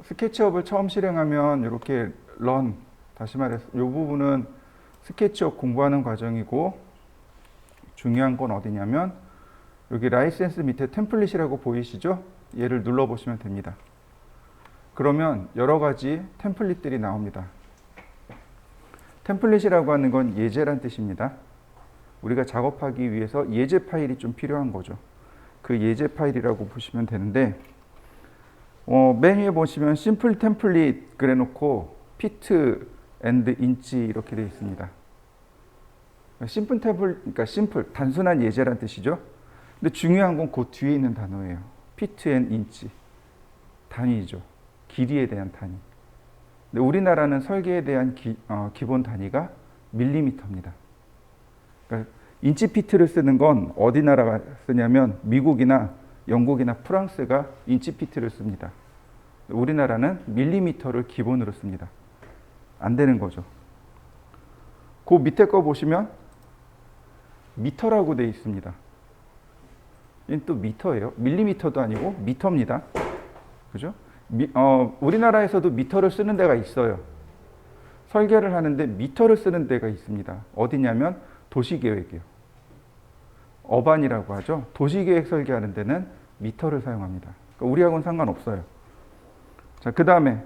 스케치업을 처음 실행하면 이렇게 런, 다시 말해서 이 부분은 스케치업 공부하는 과정이고, 중요한 건 어디냐면 여기 라이센스 밑에 템플릿이라고 보이시죠? 얘를 눌러보시면 됩니다. 그러면 여러 가지 템플릿들이 나옵니다. 템플릿이라고 하는 건 예제란 뜻입니다. 우리가 작업하기 위해서 예제 파일이 좀 필요한 거죠. 그 예제 파일이라고 보시면 되는데, 맨 위에 보시면 심플 템플릿 그래놓고 피트 앤드 인치 이렇게 되어 있습니다. 심플 템플, 그러니까 심플, 단순한 예제란 뜻이죠. 근데 중요한 건 그 뒤에 있는 단어예요. 피트 앤 인치, 단위죠. 길이에 대한 단위. 근데 우리나라는 설계에 대한 기본 단위가 밀리미터입니다. 그러니까 인치 피트를 쓰는 건 어디 나라가 쓰냐면 미국이나 영국이나 프랑스가 인치 피트를 씁니다. 우리나라는 밀리미터를 기본으로 씁니다. 안 되는 거죠. 그 밑에 거 보시면 미터라고 되어 있습니다. 이건 또 미터예요. 밀리미터도 아니고 미터입니다. 그죠? 우리나라에서도 미터를 쓰는 데가 있어요. 설계를 하는데 미터를 쓰는 데가 있습니다. 어디냐면 도시계획이요. 어반이라고 하죠. 도시계획 설계하는 데는 미터를 사용합니다. 그러니까 우리하고는 상관없어요. 자, 그 다음에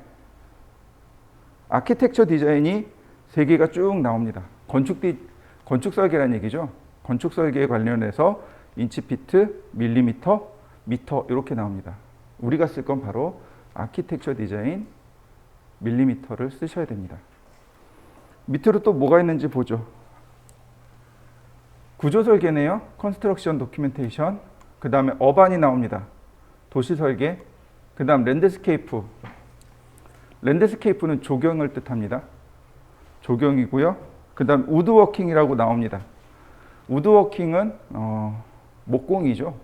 아키텍처 디자인이 세 개가 쭉 나옵니다. 건축 설계라는 얘기죠. 건축 설계에 관련해서 인치피트, 밀리미터, 미터 이렇게 나옵니다. 우리가 쓸 건 바로 아키텍처 디자인, 밀리미터를 쓰셔야 됩니다. 밑으로 또 뭐가 있는지 보죠. 구조 설계네요. 컨스트럭션 도큐멘테이션. 그 다음에 어반이 나옵니다. 도시 설계. 그 다음 랜드스케이프. 랜드스케이프는 조경을 뜻합니다. 조경이고요. 그 다음 우드워킹이라고 나옵니다. 우드워킹은 목공이죠.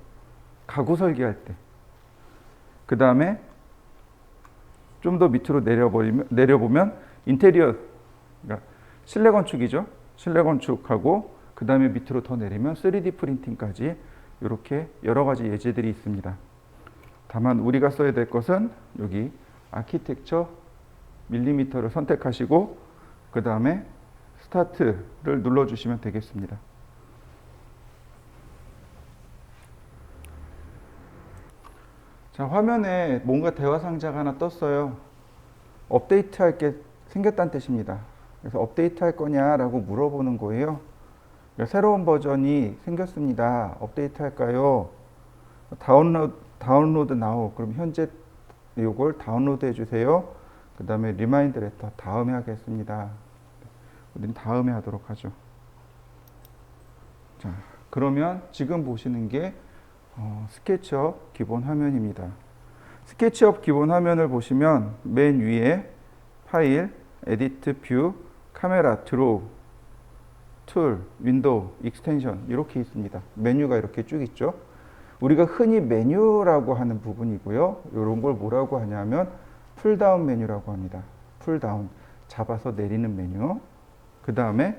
가구 설계할 때. 그 다음에 좀 더 밑으로 내려보면 인테리어, 그러니까 실내 건축이죠. 실내 건축하고 그 다음에 밑으로 더 내리면 3D 프린팅까지 이렇게 여러 가지 예제들이 있습니다. 다만 우리가 써야 될 것은 여기 아키텍처 밀리미터를 선택하시고 그 다음에 스타트를 눌러주시면 되겠습니다. 자, 화면에 뭔가 대화 상자가 하나 떴어요. 업데이트 할 게 생겼다는 뜻입니다. 그래서 업데이트 할 거냐라고 물어보는 거예요. 새로운 버전이 생겼습니다. 업데이트 할까요? 다운로드 now. 그럼 현재 이걸 다운로드 해주세요. 그 다음에 리마인드 레터 다음에 하겠습니다. 우리는 다음에 하도록 하죠. 자, 그러면 지금 보시는 게 스케치업 기본 화면입니다. 스케치업 기본 화면을 보시면 맨 위에 파일, 에디트, 뷰, 카메라, 드로우, 툴, 윈도우, 익스텐션 이렇게 있습니다. 메뉴가 이렇게 쭉 있죠. 우리가 흔히 메뉴라고 하는 부분이고요. 이런 걸 뭐라고 하냐면 풀다운 메뉴라고 합니다. 풀다운, 잡아서 내리는 메뉴. 그 다음에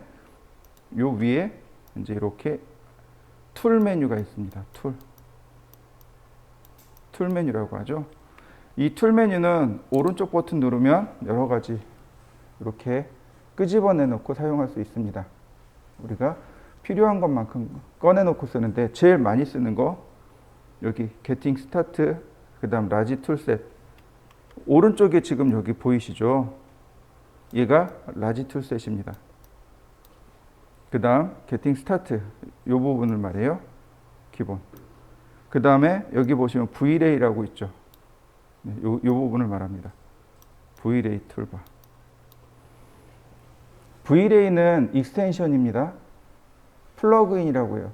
요 위에 이제 이렇게 툴 메뉴가 있습니다. 툴 메뉴라고 하죠. 이 툴 메뉴는 오른쪽 버튼 누르면 여러 가지 이렇게 끄집어내 놓고 사용할 수 있습니다. 우리가 필요한 것만큼 꺼내 놓고 쓰는데 제일 많이 쓰는 거 여기 Getting Start, 그 다음 라지 툴셋. 오른쪽에 지금 여기 보이시죠? 얘가 라지 툴셋입니다. 그 다음 Getting Start 이 부분을 말해요. 기본. 그 다음에 여기 보시면 Vlay라고 있죠. 이 부분을 말합니다. Vlay 툴바. Vlay는 익스텐션입니다. 플러그인이라고 해요.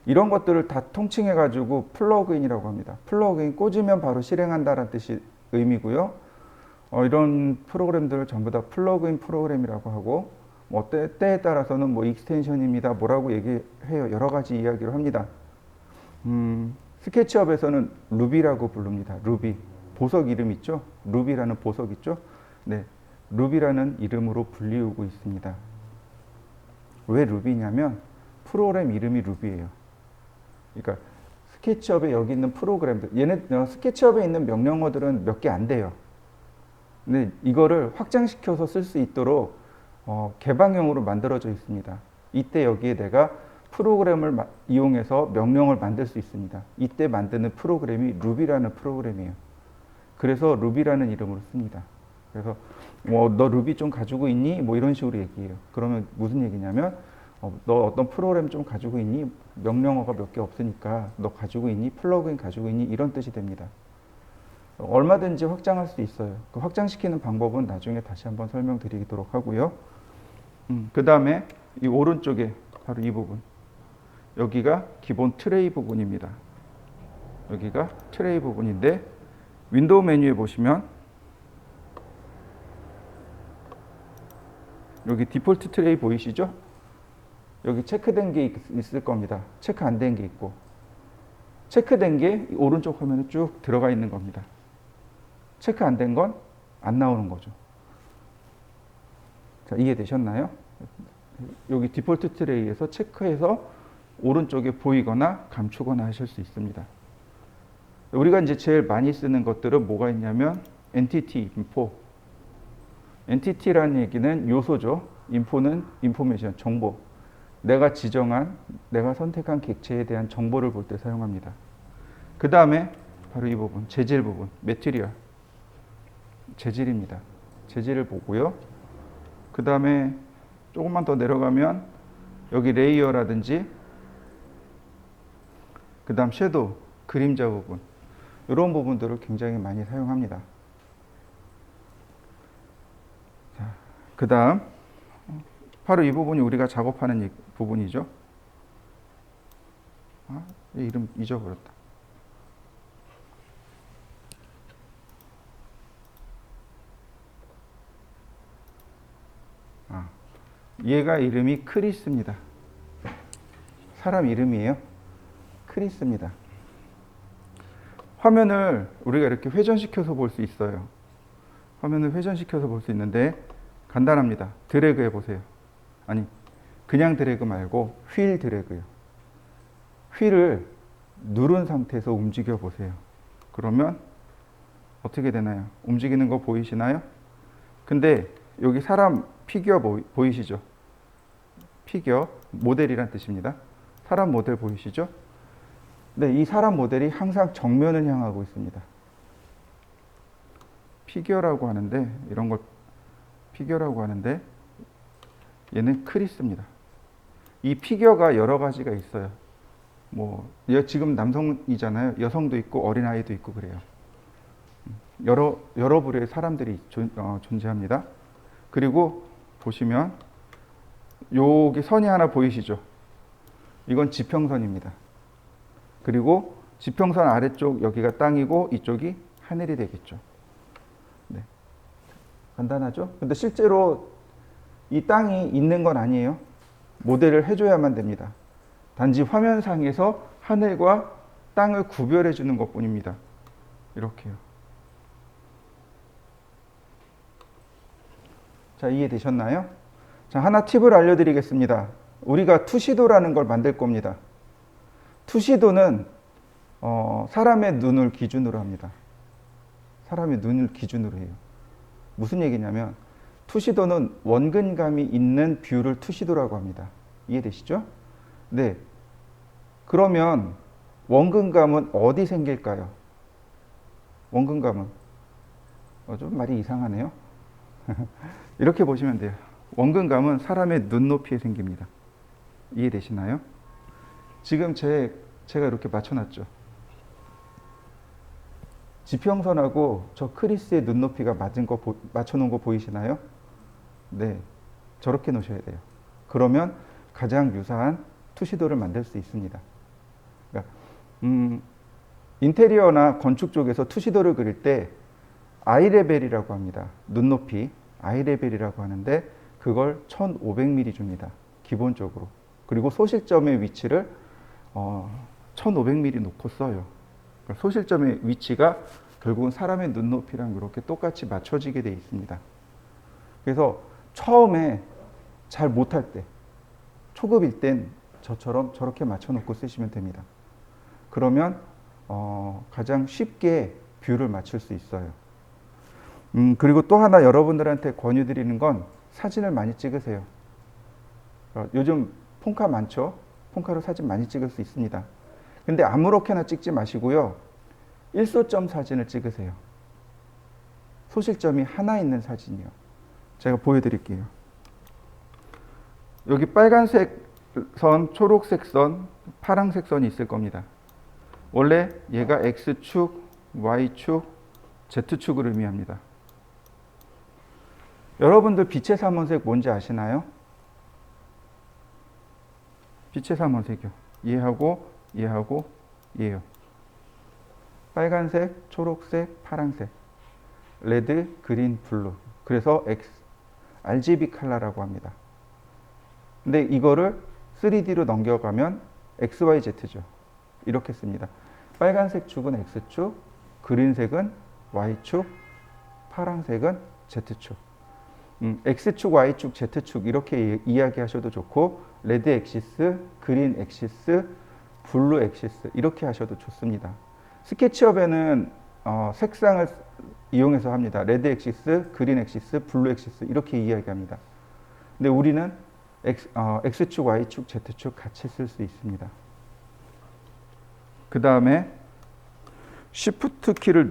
이런 것들을 다 통칭해 가지고 플러그인이라고 합니다. 플러그인 꽂으면 바로 실행한다는 뜻이 의미고요. 이런 프로그램들을 전부 다 플러그인 프로그램이라고 하고 때에 따라서는 뭐 익스텐션입니다. 뭐라고 얘기해요. 여러 가지 이야기를 합니다. 스케치업에서는 루비라고 부릅니다. 루비. 보석 이름 있죠? 루비라는 보석 있죠? 네. 루비라는 이름으로 불리우고 있습니다. 왜 루비냐면 프로그램 이름이 루비예요. 그러니까 스케치업에 여기 있는 프로그램들, 얘네 스케치업에 있는 명령어들은 몇 개 안 돼요. 근데 이거를 확장시켜서 쓸 수 있도록 개방형으로 만들어져 있습니다. 이때 여기에 내가 프로그램을 이용해서 명령을 만들 수 있습니다. 이때 만드는 프로그램이 루비라는 프로그램이에요. 그래서 루비라는 이름으로 씁니다. 그래서 너 루비 좀 가지고 있니? 뭐 이런 식으로 얘기해요. 그러면 무슨 얘기냐면 너 어떤 프로그램 좀 가지고 있니? 명령어가 몇 개 없으니까 너 가지고 있니? 플러그인 가지고 있니? 이런 뜻이 됩니다. 얼마든지 확장할 수 있어요. 그 확장시키는 방법은 나중에 다시 한번 설명드리도록 하고요. 그 다음에 이 오른쪽에 바로 이 부분. 여기가 기본 트레이 부분입니다. 여기가 트레이 부분인데 윈도우 메뉴에 보시면 여기 디폴트 트레이 보이시죠? 여기 체크된 게 있을 겁니다. 체크 안 된 게 있고 체크된 게 오른쪽 화면에 쭉 들어가 있는 겁니다. 체크 안 된 건 안 나오는 거죠. 자, 이해되셨나요? 여기 디폴트 트레이에서 체크해서 오른쪽에 보이거나 감추거나 하실 수 있습니다. 우리가 이제 제일 많이 쓰는 것들은 뭐가 있냐면 엔티티, 인포. 엔티티라는 얘기는 요소죠. 인포는 인포메이션, 정보. 내가 지정한, 내가 선택한 객체에 대한 정보를 볼 때 사용합니다. 그 다음에 바로 이 부분, 재질 부분, 매티리얼. 재질입니다. 재질을 보고요. 그 다음에 조금만 더 내려가면 여기 레이어라든지 그 다음 섀도우, 그림자 부분 이런 부분들을 굉장히 많이 사용합니다. 그 다음 바로 이 부분이 우리가 작업하는 부분이죠. 이름 잊어버렸다. 얘가 이름이 크리스입니다. 사람 이름이에요. 크리스입니다. 화면을 우리가 이렇게 회전시켜서 볼 수 있어요. 화면을 회전시켜서 볼 수 있는데 간단합니다. 드래그 해보세요. 아니, 그냥 드래그 말고 휠 드래그요. 휠을 누른 상태에서 움직여 보세요. 그러면 어떻게 되나요? 움직이는 거 보이시나요? 근데 여기 사람 피규어 보이시죠? 피규어, 모델이란 뜻입니다. 사람 모델 보이시죠? 네, 이 사람 모델이 항상 정면을 향하고 있습니다. 피규어라고 하는데, 이런 걸 피규어라고 하는데, 얘는 크리스입니다. 이 피규어가 여러 가지가 있어요. 지금 남성이잖아요. 여성도 있고 어린아이도 있고 그래요. 여러 부류의 사람들이 존재합니다. 그리고 보시면 여기 선이 하나 보이시죠? 이건 지평선입니다. 그리고 지평선 아래쪽 여기가 땅이고 이쪽이 하늘이 되겠죠. 네. 간단하죠? 근데 실제로 이 땅이 있는 건 아니에요. 모델을 해줘야만 됩니다. 단지 화면상에서 하늘과 땅을 구별해 주는 것 뿐입니다. 이렇게요. 자, 이해되셨나요? 자, 하나 팁을 알려드리겠습니다. 우리가 투시도라는 걸 만들 겁니다. 투시도는 사람의 눈을 기준으로 합니다. 사람의 눈을 기준으로 해요. 무슨 얘기냐면 투시도는 원근감이 있는 뷰를 투시도라고 합니다. 이해되시죠? 네. 그러면 원근감은 어디 생길까요? 원근감은 좀 말이 이상하네요. 이렇게 보시면 돼요. 원근감은 사람의 눈높이에 생깁니다. 이해되시나요? 지금 제가 이렇게 맞춰놨죠. 지평선하고 저 크리스의 눈높이가 맞춰놓은 거 보이시나요? 네, 저렇게 놓으셔야 돼요. 그러면 가장 유사한 투시도를 만들 수 있습니다. 그러니까, 인테리어나 건축 쪽에서 투시도를 그릴 때 아이레벨이라고 합니다. 눈높이 아이레벨이라고 하는데 그걸 1500mm 줍니다. 기본적으로. 그리고 소실점의 위치를 1500mm 놓고 써요. 그러니까 소실점의 위치가 결국은 사람의 눈높이랑 이렇게 똑같이 맞춰지게 되어 있습니다. 그래서 처음에 잘 못할 때, 초급일 땐 저처럼 저렇게 맞춰놓고 쓰시면 됩니다. 그러면 가장 쉽게 뷰를 맞출 수 있어요. 그리고 또 하나 여러분들한테 권유드리는 건 사진을 많이 찍으세요. 요즘 폰카 많죠? 폰카로 사진 많이 찍을 수 있습니다. 근데 아무렇게나 찍지 마시고요. 일소점 사진을 찍으세요. 소실점이 하나 있는 사진이요. 제가 보여드릴게요. 여기 빨간색 선, 초록색 선, 파란색 선이 있을 겁니다. 원래 얘가 X축, Y축, Z축을 의미합니다. 여러분들 빛의 삼원색 뭔지 아시나요? 빛의 삼원색이요. 얘하고 얘하고 얘요. 빨간색, 초록색, 파란색. 레드, 그린, 블루. 그래서 RGB 컬러라고 합니다. 근데 이거를 3D로 넘겨가면 XYZ죠. 이렇게 씁니다. 빨간색 축은 X축, 그린색은 Y축, 파란색은 Z축. X축, Y축, Z축 이렇게 이야기하셔도 좋고 레드 엑시스, 그린 엑시스, 블루 엑시스 이렇게 하셔도 좋습니다. 스케치업에는 색상을 이용해서 합니다. 레드 엑시스, 그린 엑시스, 블루 엑시스 이렇게 이야기합니다. 근데 우리는 X축, Y축, Z축 같이 쓸 수 있습니다. 그 다음에 Shift 키를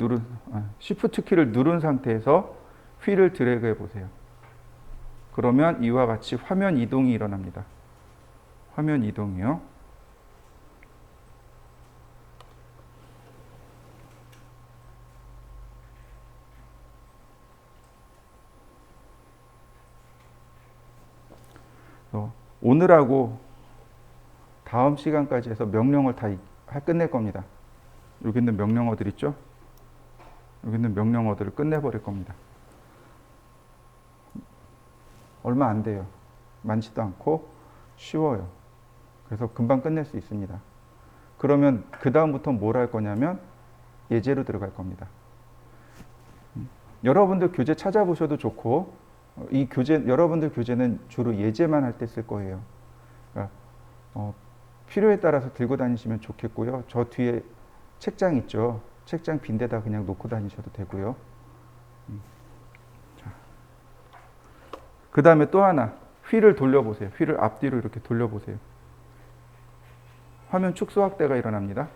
누른 상태에서 휠을 드래그 해보세요. 그러면 이와 같이 화면 이동이 일어납니다. 화면 이동이요. 오늘하고 다음 시간까지 해서 명령어를 다 끝낼 겁니다. 여기 있는 명령어들 있죠? 여기 있는 명령어들을 끝내버릴 겁니다. 얼마 안 돼요. 많지도 않고 쉬워요. 그래서 금방 끝낼 수 있습니다. 그러면 그 다음부터 뭘 할 거냐면 예제로 들어갈 겁니다. 여러분들 교재 찾아보셔도 좋고 여러분들 교재는 주로 예제만 할 때 쓸 거예요. 그러니까 필요에 따라서 들고 다니시면 좋겠고요. 저 뒤에 책장 있죠. 책장 빈데다 그냥 놓고 다니셔도 되고요. 그 다음에 또 하나 휠을 돌려보세요. 휠을 앞뒤로 이렇게 돌려보세요. 화면 축소 확대가 일어납니다.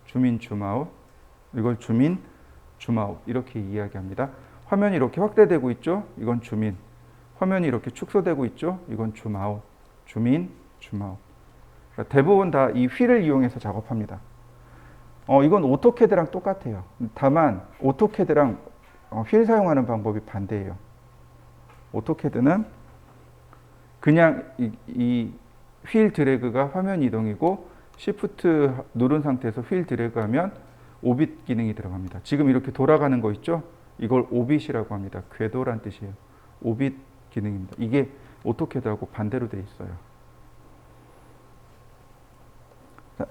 줌인, 줌아웃. 이걸 줌인, 줌아웃 이렇게 이야기합니다. 화면이 이렇게 확대되고 있죠? 이건 줌인. 화면이 이렇게 축소되고 있죠? 이건 줌아웃. 줌인, 줌아웃. 그러니까 대부분 다 이 휠을 이용해서 작업합니다. 이건 오토캐드랑 똑같아요. 다만 오토캐드랑 휠 사용하는 방법이 반대예요. 오토캐드는 그냥 이 휠 드래그가 화면 이동이고 시프트 누른 상태에서 휠 드래그하면 오빗 기능이 들어갑니다. 지금 이렇게 돌아가는 거 있죠? 이걸 오빗이라고 합니다. 궤도란 뜻이에요. 오빗 기능입니다. 이게 오토캐드하고 반대로 되어 있어요. 자,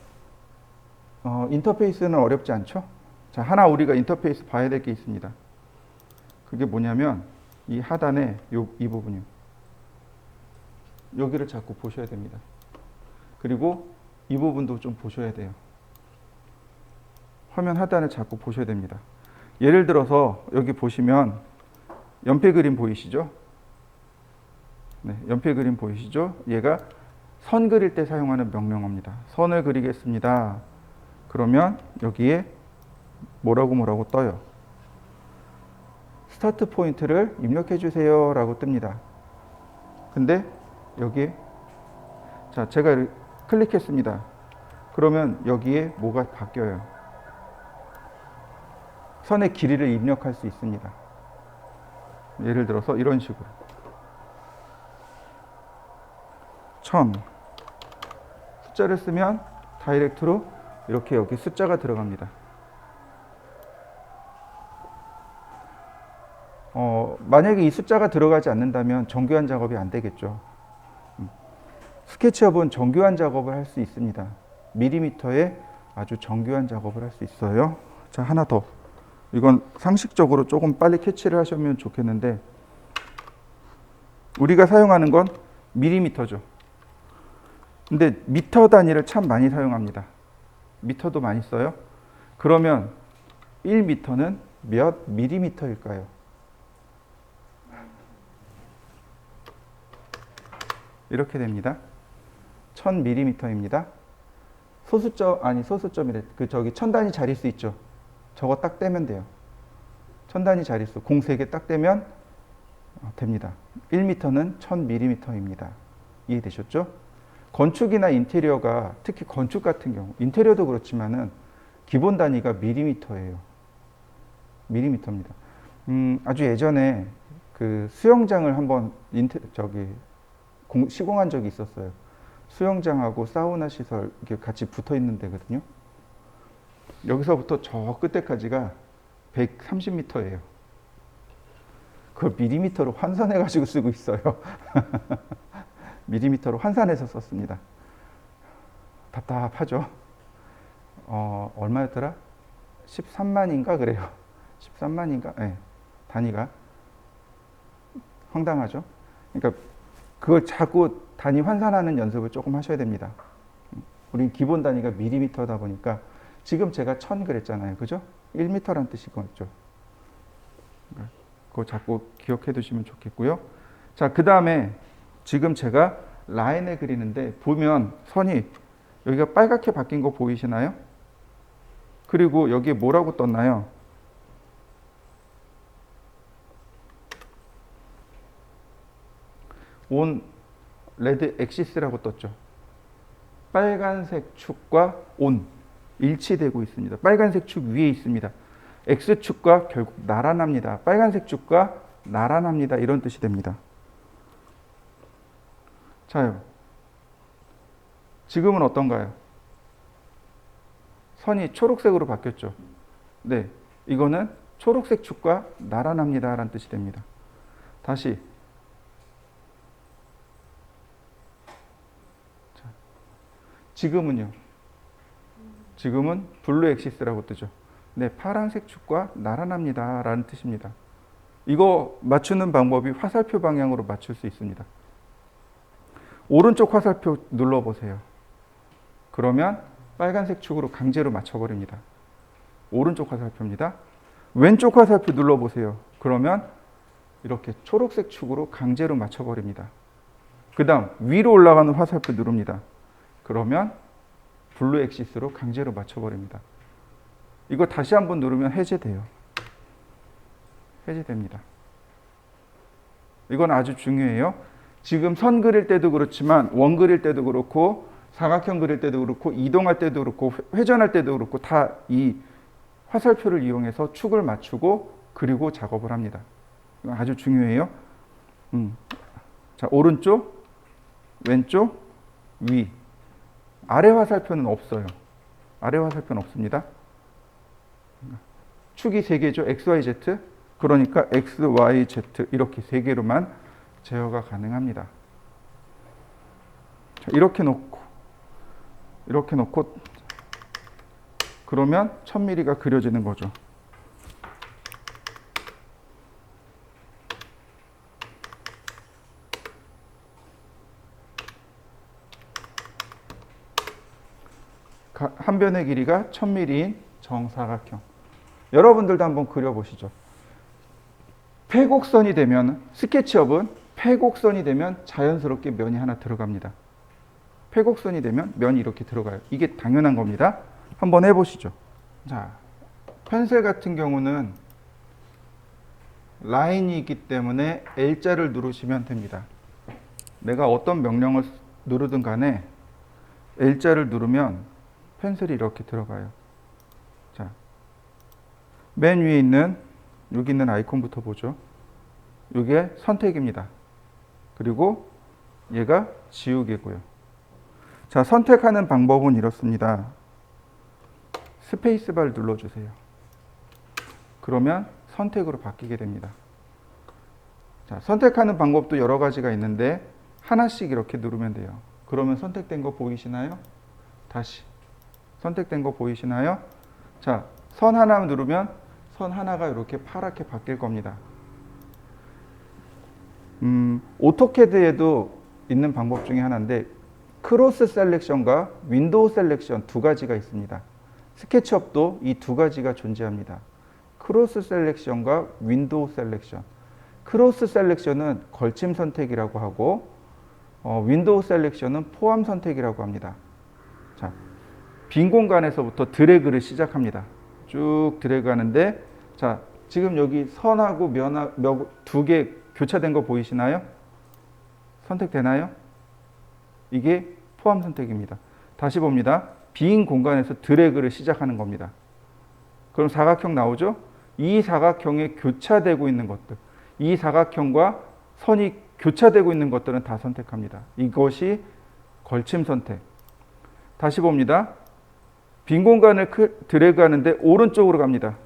인터페이스는 어렵지 않죠? 자, 하나 우리가 인터페이스 봐야 될 게 있습니다. 그게 뭐냐면 이 하단에 이 부분이요. 여기를 자꾸 보셔야 됩니다. 그리고 이 부분도 좀 보셔야 돼요. 화면 하단을 자꾸 보셔야 됩니다. 예를 들어서 여기 보시면 연필 그림 보이시죠? 네, 연필 그림 보이시죠? 얘가 선 그릴 때 사용하는 명령어입니다. 선을 그리겠습니다. 그러면 여기에 뭐라고 떠요. 스타트 포인트를 입력해 주세요 라고 뜹니다. 근데 여기에 자 제가 클릭했습니다. 그러면 여기에 뭐가 바뀌어요. 선의 길이를 입력할 수 있습니다. 예를 들어서 이런 식으로 1000 숫자를 쓰면 다이렉트로 이렇게 여기 숫자가 들어갑니다. 만약에 이 숫자가 들어가지 않는다면 정교한 작업이 안 되겠죠. 스케치업은 정교한 작업을 할 수 있습니다. 밀리미터에 아주 정교한 작업을 할 수 있어요. 자, 하나 더. 이건 상식적으로 조금 빨리 캐치를 하시면 좋겠는데 우리가 사용하는 건 밀리미터죠. 근데 미터 단위를 참 많이 사용합니다. 미터도 많이 써요. 그러면 1미터는 몇 밀리미터일까요? 이렇게 됩니다. 1000mm입니다. 소수점이래. 저기 천 단위 자릿수 있죠. 저거 딱 떼면 돼요. 천 단위 자릿수 공 3개 딱 떼면 됩니다. 1m는 1000mm입니다. 이해되셨죠? 건축이나 인테리어가, 특히 건축 같은 경우, 인테리어도 그렇지만은 기본 단위가 밀리미터예요. 밀리미터입니다. 아주 예전에 그 수영장을 한번 시공한 적이 있었어요. 수영장하고 사우나 시설 이렇게 같이 붙어 있는 데거든요. 여기서부터 저 끝에까지가 130m예요. 그걸 밀리미터로 환산해 가지고 쓰고 있어요. 밀리미터로 환산해서 썼습니다. 답답하죠. 얼마였더라? 13만인가 그래요. 13만인가? 네, 단위가 황당하죠. 그러니까 그걸 자꾸 단위 환산하는 연습을 조금 하셔야 됩니다. 우린 기본 단위가 밀리미터다 보니까 지금 제가 1000 그랬잖아요. 그죠? 1m란 뜻이겠죠. 그거 자꾸 기억해 두시면 좋겠고요. 자, 그 다음에 지금 제가 라인을 그리는데 보면 선이 여기가 빨갛게 바뀐 거 보이시나요? 그리고 여기에 뭐라고 떴나요? 온 레드 엑시스라고 떴죠. 빨간색 축과 온 일치되고 있습니다. 빨간색 축 위에 있습니다. X축과 결국 나란합니다. 빨간색 축과 나란합니다. 이런 뜻이 됩니다. 자요. 지금은 어떤가요? 선이 초록색으로 바뀌었죠. 네, 이거는 초록색 축과 나란합니다. 라는 뜻이 됩니다. 다시. 자, 지금은요. 지금은 블루 엑시스라고 뜨죠. 네, 파란색 축과 나란합니다. 라는 뜻입니다. 이거 맞추는 방법이 화살표 방향으로 맞출 수 있습니다. 오른쪽 화살표 눌러보세요. 그러면 빨간색 축으로 강제로 맞춰버립니다. 오른쪽 화살표입니다. 왼쪽 화살표 눌러보세요. 그러면 이렇게 초록색 축으로 강제로 맞춰버립니다. 그 다음 위로 올라가는 화살표 누릅니다. 그러면 블루 엑시스로 강제로 맞춰버립니다. 이거 다시 한번 누르면 해제돼요. 해제됩니다. 이건 아주 중요해요. 지금 선 그릴 때도 그렇지만 원 그릴 때도 그렇고 사각형 그릴 때도 그렇고 이동할 때도 그렇고 회전할 때도 그렇고 다 이 화살표를 이용해서 축을 맞추고 그리고 작업을 합니다. 이건 아주 중요해요. 자, 오른쪽, 왼쪽, 위. 아래 화살표는 없어요. 아래 화살표는 없습니다. 축이 3개죠. X, Y, Z. 그러니까 X, Y, Z 이렇게 3개로만 제어가 가능합니다. 자, 이렇게 놓고 그러면 1000mm가 그려지는 거죠. 한 변의 길이가 1000mm인 정사각형. 여러분들도 한번 그려보시죠. 패곡선이 되면, 스케치업은 패곡선이 되면 자연스럽게 면이 하나 들어갑니다. 패곡선이 되면 면이 이렇게 들어가요. 이게 당연한 겁니다. 한번 해보시죠. 자, 펜슬 같은 경우는 라인이 있기 때문에 L자를 누르시면 됩니다. 내가 어떤 명령을 누르든 간에 L자를 누르면 펜슬이 이렇게 들어가요. 자, 맨 위에 있는 여기 있는 아이콘부터 보죠. 이게 선택입니다. 그리고 얘가 지우개고요. 자, 선택하는 방법은 이렇습니다. 스페이스바를 눌러주세요. 그러면 선택으로 바뀌게 됩니다. 자, 선택하는 방법도 여러 가지가 있는데 하나씩 이렇게 누르면 돼요. 그러면 선택된 거 보이시나요? 다시 선택된 거 보이시나요? 자, 선 하나 누르면 선 하나가 이렇게 파랗게 바뀔 겁니다. 오토캐드에도 있는 방법 중에 하나인데 크로스 셀렉션과 윈도우 셀렉션 두 가지가 있습니다. 스케치업도 이 두 가지가 존재합니다. 크로스 셀렉션과 윈도우 셀렉션. 크로스 셀렉션은 걸침 선택이라고 하고 윈도우 셀렉션은 포함 선택이라고 합니다. 자, 빈 공간에서부터 드래그를 시작합니다. 쭉 드래그 하는데, 자, 지금 여기 선하고 면하고 두 개 교차된 거 보이시나요? 선택되나요? 이게 포함 선택입니다. 다시 봅니다. 빈 공간에서 드래그를 시작하는 겁니다. 그럼 사각형 나오죠? 이 사각형에 교차되고 있는 것들, 이 사각형과 선이 교차되고 있는 것들은 다 선택합니다. 이것이 걸침 선택. 다시 봅니다. 빈 공간을 드래그 하는데 오른쪽으로 갑니다.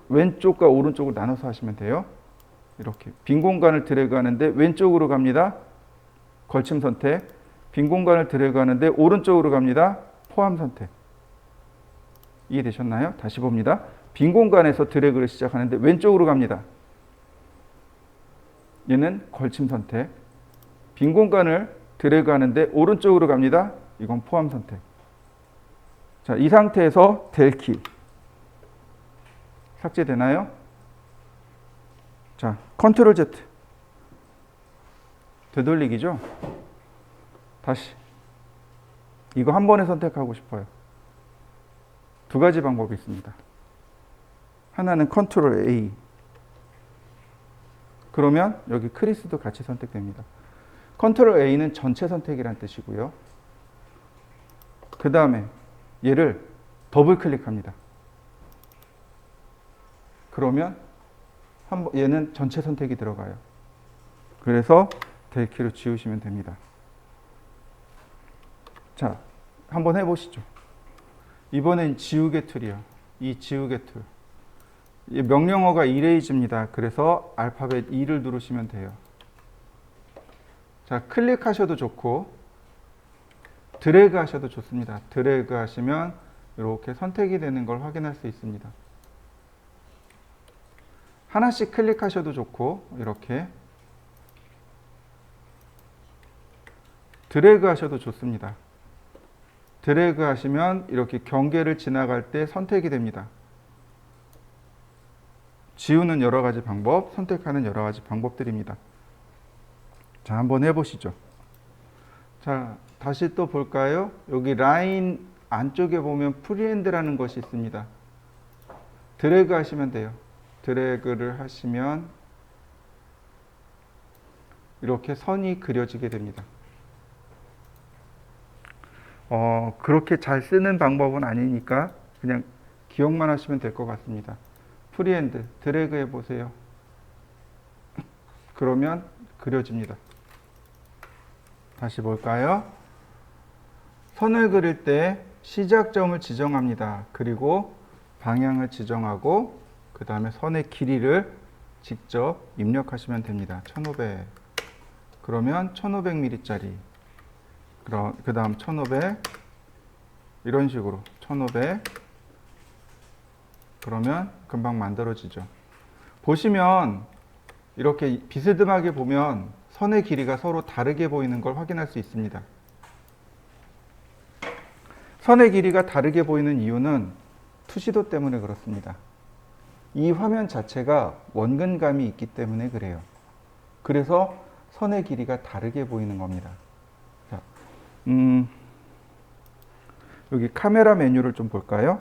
왼쪽과 오른쪽으로 나눠서 하시면 돼요. 이렇게 빈 공간을 드래그 하는데 왼쪽으로 갑니다. 걸침 선택. 빈 공간을 드래그 하는데 오른쪽으로 갑니다. 포함 선택. 이해되셨나요? 다시 봅니다. 빈 공간에서 드래그를 시작하는데 왼쪽으로 갑니다. 얘는 걸침 선택. 빈 공간을 드래그 하는데 오른쪽으로 갑니다. 이건 포함 선택. 자, 이 상태에서 델키. 삭제되나요? 자, 컨트롤 Z. 되돌리기죠? 다시. 이거 한 번에 선택하고 싶어요. 두 가지 방법이 있습니다. 하나는 컨트롤 A. 그러면 여기 크리스도 같이 선택됩니다. 컨트롤 A는 전체 선택이란 뜻이고요. 그 다음에 얘를 더블 클릭합니다. 그러면 얘는 전체 선택이 들어가요. 그래서 델키로 지우시면 됩니다. 자, 한번 해보시죠. 이번엔 지우개 툴이요. 이 지우개 툴. 이 명령어가 이레이즈입니다. 그래서 알파벳 E를 누르시면 돼요. 자, 클릭하셔도 좋고 드래그 하셔도 좋습니다. 드래그 하시면 이렇게 선택이 되는 걸 확인할 수 있습니다. 하나씩 클릭하셔도 좋고 이렇게 드래그 하셔도 좋습니다. 드래그 하시면 이렇게 경계를 지나갈 때 선택이 됩니다. 지우는 여러 가지 방법, 선택하는 여러 가지 방법들입니다. 자, 한번 해보시죠. 자, 다시 또 볼까요? 여기 라인 안쪽에 보면 프리핸드라는 것이 있습니다. 드래그 하시면 돼요. 드래그를 하시면 이렇게 선이 그려지게 됩니다. 그렇게 잘 쓰는 방법은 아니니까 그냥 기억만 하시면 될 것 같습니다. 프리핸드 드래그 해보세요. 그러면 그려집니다. 다시 볼까요? 선을 그릴 때 시작점을 지정합니다. 그리고 방향을 지정하고 그 다음에 선의 길이를 직접 입력하시면 됩니다. 1500. 그러면 1500mm짜리. 그 다음 1500. 이런 식으로 1500. 그러면 금방 만들어지죠. 보시면 이렇게 비스듬하게 보면 선의 길이가 서로 다르게 보이는 걸 확인할 수 있습니다. 선의 길이가 다르게 보이는 이유는 투시도 때문에 그렇습니다. 이 화면 자체가 원근감이 있기 때문에 그래요. 그래서 선의 길이가 다르게 보이는 겁니다. 자, 여기 카메라 메뉴를 좀 볼까요?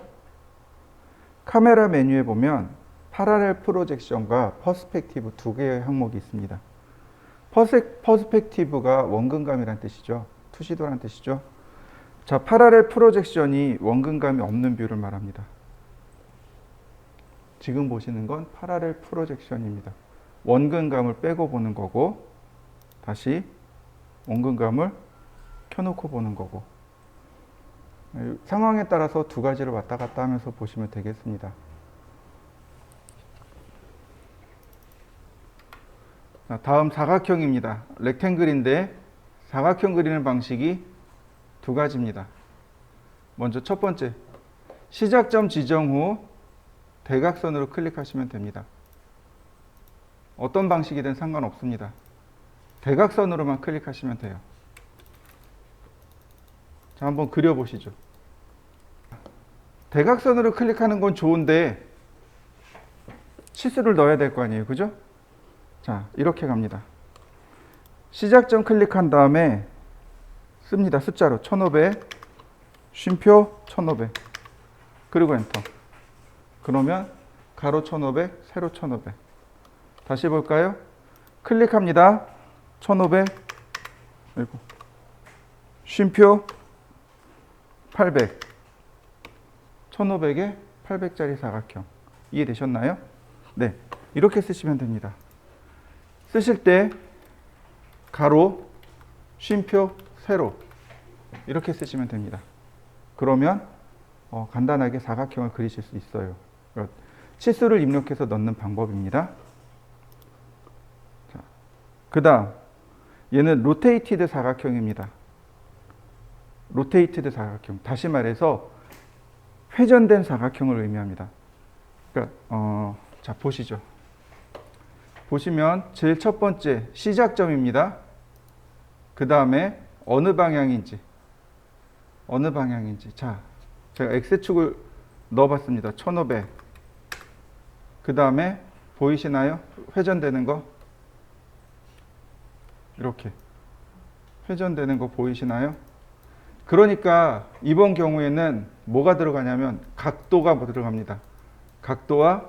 카메라 메뉴에 보면 파라렐 프로젝션과 퍼스펙티브 두 개의 항목이 있습니다. 퍼스펙티브가 원근감이란 뜻이죠. 투시도란 뜻이죠. 자, 파라렐 프로젝션이 원근감이 없는 뷰를 말합니다. 지금 보시는 건 파라렐 프로젝션입니다. 원근감을 빼고 보는 거고, 다시 원근감을 켜놓고 보는 거고, 상황에 따라서 두 가지를 왔다 갔다 하면서 보시면 되겠습니다. 다음 사각형입니다. 렉탱글인데 사각형 그리는 방식이 두 가지입니다. 먼저 첫 번째, 시작점 지정 후 대각선으로 클릭하시면 됩니다. 어떤 방식이든 상관없습니다. 대각선으로만 클릭하시면 돼요. 자, 한번 그려보시죠. 대각선으로 클릭하는 건 좋은데 치수를 넣어야 될 거 아니에요, 그죠? 자, 이렇게 갑니다. 시작점 클릭한 다음에 씁니다. 숫자로 1500, 쉼표 1500, 그리고 엔터. 그러면 가로 1500, 세로 1500. 다시 볼까요? 클릭합니다. 1500, 그리고 쉼표 800, 1500에 800짜리 사각형. 이해되셨나요? 네, 이렇게 쓰시면 됩니다. 쓰실 때 가로, 쉼표, 세로 이렇게 쓰시면 됩니다. 그러면 간단하게 사각형을 그리실 수 있어요. 치수를 입력해서 넣는 방법입니다. 그 다음 얘는 로테이티드 사각형입니다. 로테이티드 사각형, 다시 말해서 회전된 사각형을 의미합니다. 그러니까 자 보시죠. 보시면 제일 첫 번째 시작점입니다. 그 다음에 어느 방향인지 자 제가 X축을 넣어봤습니다. 1500. 그 다음에 보이시나요? 회전되는 거 이렇게 회전되는 거 보이시나요? 그러니까 이번 경우에는 뭐가 들어가냐면 각도가 들어갑니다. 각도와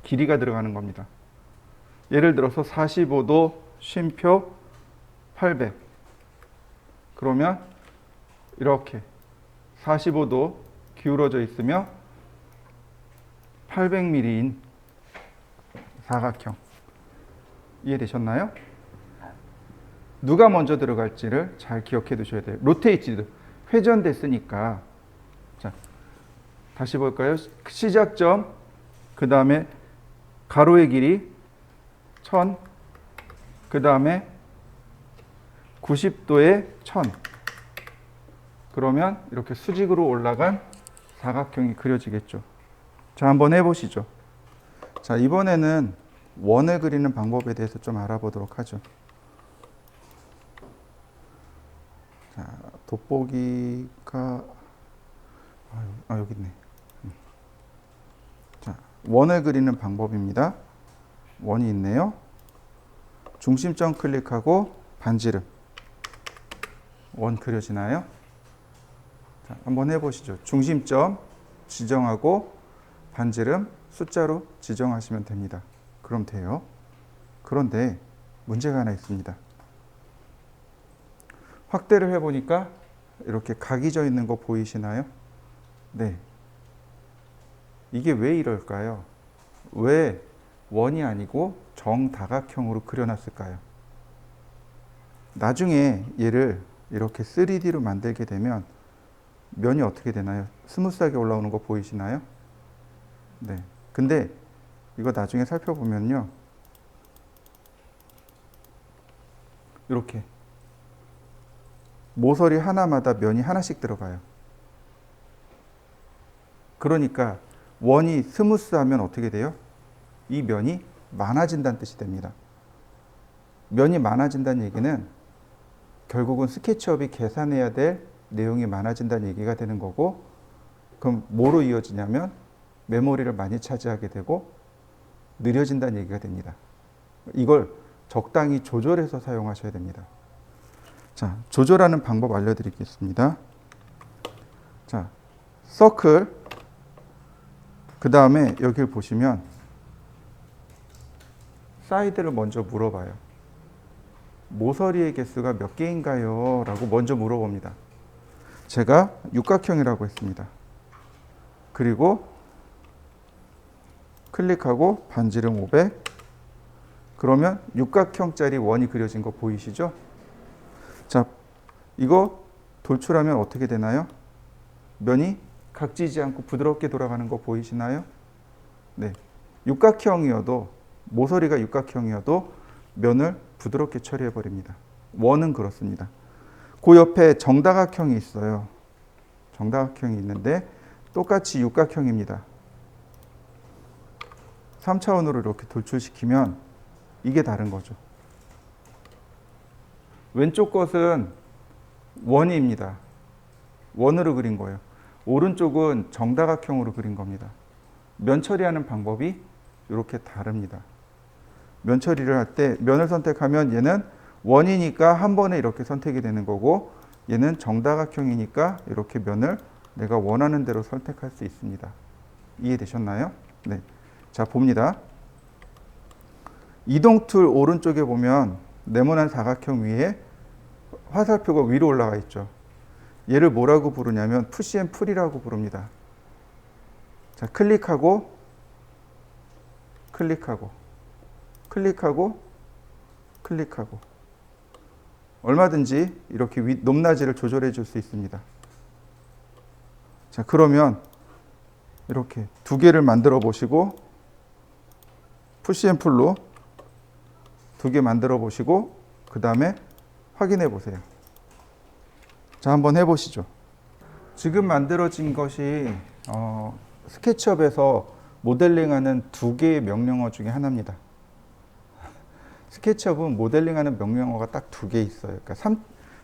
길이가 들어가는 겁니다. 예를 들어서 45도 쉼표 800. 그러면 이렇게 45도 기울어져 있으며 800mm인 사각형. 이해되셨나요? 누가 먼저 들어갈지를 잘 기억해 두셔야 돼요. 로테이티드, 회전됐으니까. 자, 다시 볼까요? 시작점, 그 다음에 가로의 길이 1000, 그 다음에 90도에 1000. 그러면 이렇게 수직으로 올라간 사각형이 그려지겠죠. 자, 한번 해보시죠. 자, 이번에는 원을 그리는 방법에 대해서 좀 알아보도록 하죠. 자, 돋보기가 여기 있네. 자, 원을 그리는 방법입니다. 원이 있네요. 중심점 클릭하고 반지름. 원 그려지나요? 자, 한번 해보시죠. 중심점 지정하고 반지름 숫자로 지정하시면 됩니다. 그럼 돼요. 그런데 문제가 하나 있습니다. 확대를 해보니까 이렇게 각이 져 있는 거 보이시나요? 네. 이게 왜 이럴까요? 왜 원이 아니고 정다각형으로 그려놨을까요? 나중에 얘를 이렇게 3D로 만들게 되면 면이 어떻게 되나요? 스무스하게 올라오는 거 보이시나요? 네. 근데 이거 나중에 살펴보면요. 이렇게 모서리 하나마다 면이 하나씩 들어가요. 그러니까 원이 스무스하면 어떻게 돼요? 이 면이 많아진다는 뜻이 됩니다. 면이 많아진다는 얘기는 결국은 스케치업이 계산해야 될 내용이 많아진다는 얘기가 되는 거고, 그럼 뭐로 이어지냐면 메모리를 많이 차지하게 되고 느려진다는 얘기가 됩니다. 이걸 적당히 조절해서 사용하셔야 됩니다. 자, 조절하는 방법 알려드리겠습니다. 자, 서클, 그 다음에 여기를 보시면 사이드를 먼저 물어봐요. 모서리의 개수가 몇 개인가요? 라고 먼저 물어봅니다. 제가 육각형이라고 했습니다. 그리고 클릭하고 반지름 500. 그러면 육각형짜리 원이 그려진 거 보이시죠? 자, 이거 돌출하면 어떻게 되나요? 면이 각지지 않고 부드럽게 돌아가는 거 보이시나요? 네. 육각형이어도, 모서리가 육각형이어도 면을 부드럽게 처리해 버립니다. 원은 그렇습니다. 그 옆에 정다각형이 있어요. 정다각형이 있는데 똑같이 육각형입니다. 3차원으로 이렇게 돌출시키면 이게 다른 거죠. 왼쪽 것은 원입니다. 원으로 그린 거예요. 오른쪽은 정다각형으로 그린 겁니다. 면 처리하는 방법이 이렇게 다릅니다. 면 처리를 할 때 면을 선택하면 얘는 원이니까 한 번에 이렇게 선택이 되는 거고, 얘는 정다각형이니까 이렇게 면을 내가 원하는 대로 선택할 수 있습니다. 이해되셨나요? 네. 자, 봅니다. 이동 툴 오른쪽에 보면 네모난 사각형 위에 화살표가 위로 올라가 있죠. 얘를 뭐라고 부르냐면 푸시 앤 풀이라고 부릅니다. 자, 클릭하고 클릭하고 클릭하고 클릭하고 얼마든지 이렇게 높낮이를 조절해 줄 수 있습니다. 자, 그러면 이렇게 두 개를 만들어 보시고, 푸시 앤 풀로 두 개 만들어 보시고 그 다음에 확인해 보세요. 자, 한번 해보시죠. 지금 만들어진 것이 스케치업에서 모델링하는 두 개의 명령어 중에 하나입니다. 스케치업은 모델링하는 명령어가 딱 두 개 있어요. 그러니까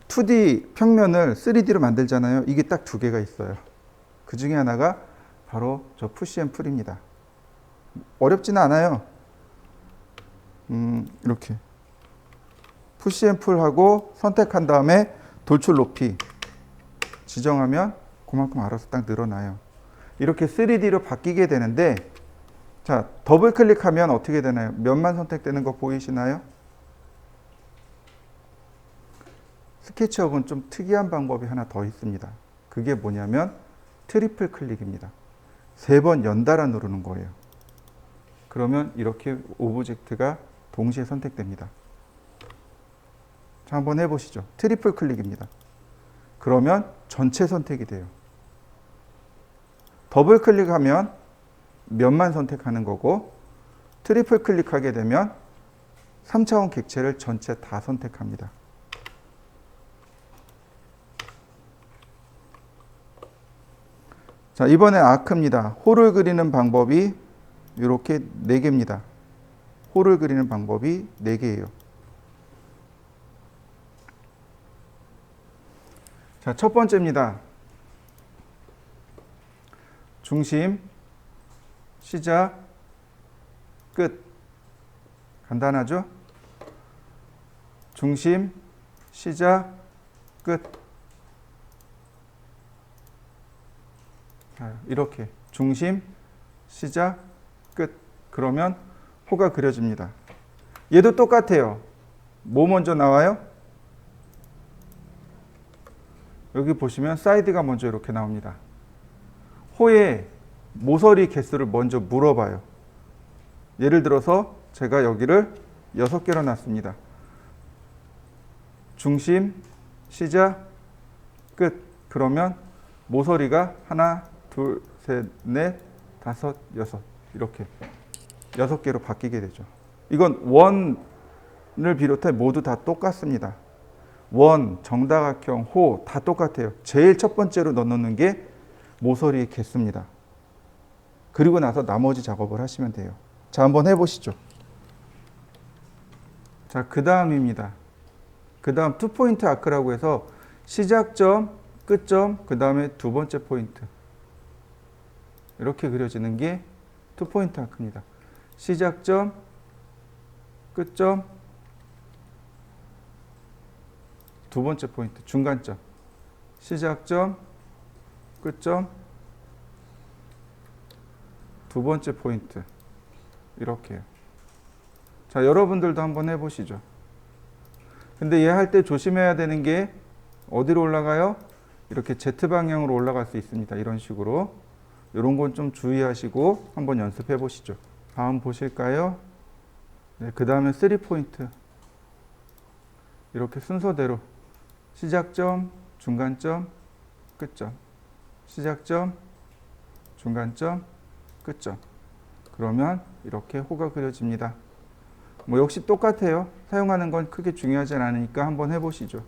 2D 평면을 3D로 만들잖아요. 이게 딱 두 개가 있어요. 그 중에 하나가 바로 저 푸시 앤 풀입니다. 어렵지는 않아요. 이렇게 푸시 앤 풀하고 선택한 다음에 돌출 높이 지정하면 그만큼 알아서 딱 늘어나요. 이렇게 3D로 바뀌게 되는데, 자, 더블 클릭하면 어떻게 되나요? 면만 선택되는 거 보이시나요? 스케치업은 좀 특이한 방법이 하나 더 있습니다. 그게 뭐냐면 트리플 클릭입니다. 3번 연달아 누르는 거예요. 그러면 이렇게 오브젝트가 동시에 선택됩니다. 자, 한번 해보시죠. 트리플 클릭입니다. 그러면 전체 선택이 돼요. 더블 클릭하면 면만 선택하는 거고, 트리플 클릭하게 되면 3차원 객체를 전체 다 선택합니다. 자, 이번에 아크입니다. 홀을 그리는 방법이 이렇게 4개입니다. 홀을 그리는 방법이 4개예요. 자, 첫 번째입니다. 중심, 시작, 끝. 간단하죠? 중심, 시작, 끝. 자, 이렇게 중심, 시작, 끝. 그러면 호가 그려집니다. 얘도 똑같아요. 뭐 먼저 나와요? 여기 보시면 사이드가 먼저 이렇게 나옵니다. 호의 모서리 개수를 먼저 물어봐요. 예를 들어서 제가 여기를 6개로 놨습니다. 중심, 시작, 끝. 그러면 모서리가 하나, 둘, 셋, 넷, 다섯, 여섯 이렇게 6개로 바뀌게 되죠. 이건 원을 비롯해 모두 다 똑같습니다. 원, 정다각형, 호 다 똑같아요. 제일 첫 번째로 넣어놓는 게 모서리의 개수입니다. 그리고 나서 나머지 작업을 하시면 돼요. 자, 한번 해보시죠. 자, 그 다음입니다. 그 다음 투포인트 아크라고 해서 시작점, 끝점, 그 다음에 두 번째 포인트. 이렇게 그려지는 게 투포인트 아크입니다. 시작점, 끝점, 두 번째 포인트, 중간점. 시작점, 끝점, 두 번째 포인트. 이렇게요. 자, 여러분들도 한번 해보시죠. 근데 얘 할 때 조심해야 되는 게 어디로 올라가요? 이렇게 Z방향으로 올라갈 수 있습니다. 이런 식으로. 이런 건 좀 주의하시고 한번 연습해 보시죠. 다음 보실까요? 네, 그 다음에 3포인트. 이렇게 순서대로 시작점, 중간점, 끝점. 시작점, 중간점, 끝점. 그러면 이렇게 호가 그려집니다. 뭐 역시 똑같아요. 사용하는 건 크게 중요하지 않으니까 한번 해보시죠.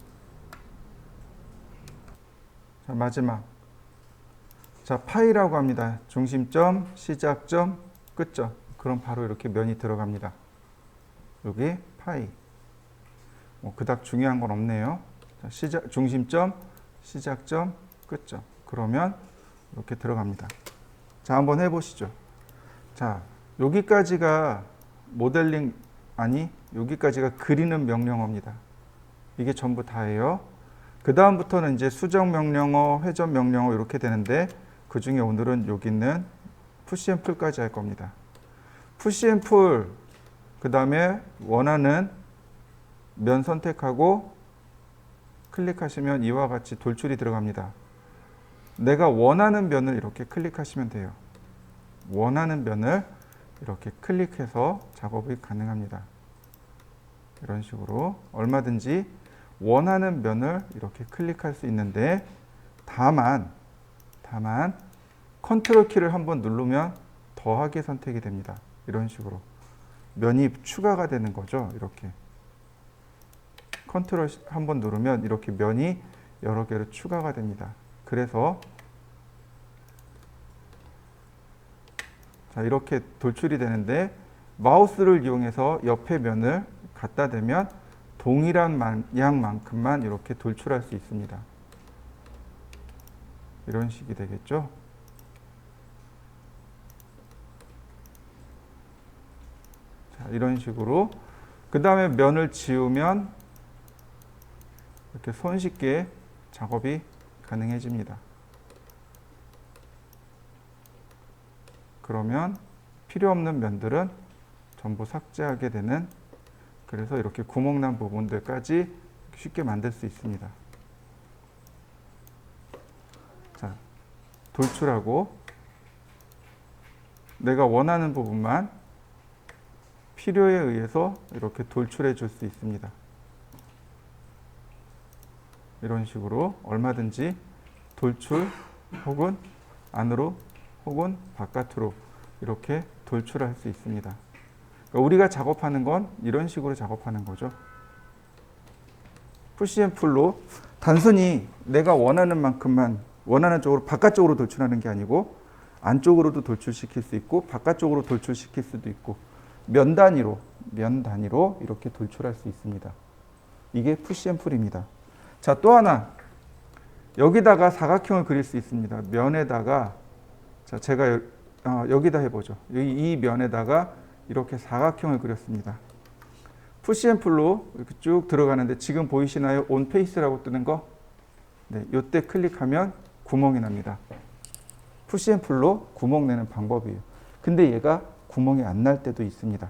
자, 마지막. 자, 파이라고 합니다. 중심점, 시작점, 끝점. 그럼 바로 이렇게 면이 들어갑니다. 여기 파이. 뭐 그닥 중요한 건 없네요. 자, 중심점, 시작점, 끝점. 그러면 이렇게 들어갑니다. 자, 한번 해보시죠. 자, 여기까지가 모델링 아니, 여기까지가 그리는 명령어입니다. 이게 전부 다예요. 그 다음부터는 이제 수정 명령어, 회전 명령어 이렇게 되는데, 그 중에 오늘은 여기 있는 푸시 앤 풀까지 할 겁니다. 푸시 앤 풀, 그 다음에 원하는 면 선택하고 클릭하시면 이와 같이 돌출이 들어갑니다. 내가 원하는 면을 이렇게 클릭하시면 돼요. 원하는 면을 이렇게 클릭해서 작업이 가능합니다. 이런 식으로 얼마든지 원하는 면을 이렇게 클릭할 수 있는데, 다만 컨트롤 키를 한번 누르면 더하기 선택이 됩니다. 이런 식으로 면이 추가가 되는 거죠. 이렇게 컨트롤 한번 누르면 이렇게 면이 여러 개로 추가가 됩니다. 그래서 자, 이렇게 돌출이 되는데, 마우스를 이용해서 옆에 면을 갖다 대면 동일한 양만큼만 이렇게 돌출할 수 있습니다. 이런 식이 되겠죠. 자, 이런 식으로 그 다음에 면을 지우면 이렇게 손쉽게 작업이 가능해집니다. 그러면 필요 없는 면들은 전부 삭제하게 되는, 그래서 이렇게 구멍난 부분들까지 쉽게 만들 수 있습니다. 자, 돌출하고 내가 원하는 부분만 필요에 의해서 이렇게 돌출해 줄 수 있습니다. 이런 식으로 얼마든지 돌출 혹은 안으로 혹은 바깥으로 이렇게 돌출할 수 있습니다. 그러니까 우리가 작업하는 건 이런 식으로 작업하는 거죠. 푸시 앤 풀로 단순히 내가 원하는 만큼만 원하는 쪽으로 바깥쪽으로 돌출하는 게 아니고, 안쪽으로도 돌출시킬 수 있고 바깥쪽으로 돌출시킬 수도 있고, 면 단위로 이렇게 돌출할 수 있습니다. 이게 푸시 앤 풀입니다. 자, 또 하나, 여기다가 사각형을 그릴 수 있습니다. 면에다가, 자, 제가 여기다 해보죠. 이 면에다가 이렇게 사각형을 그렸습니다. 푸시 앤 풀로 이렇게 쭉 들어가는데, 지금 보이시나요? 온 페이스라고 뜨는 거? 네, 이때 클릭하면 구멍이 납니다. 푸시 앤 풀로 구멍 내는 방법이에요. 근데 얘가 구멍이 안 날 때도 있습니다.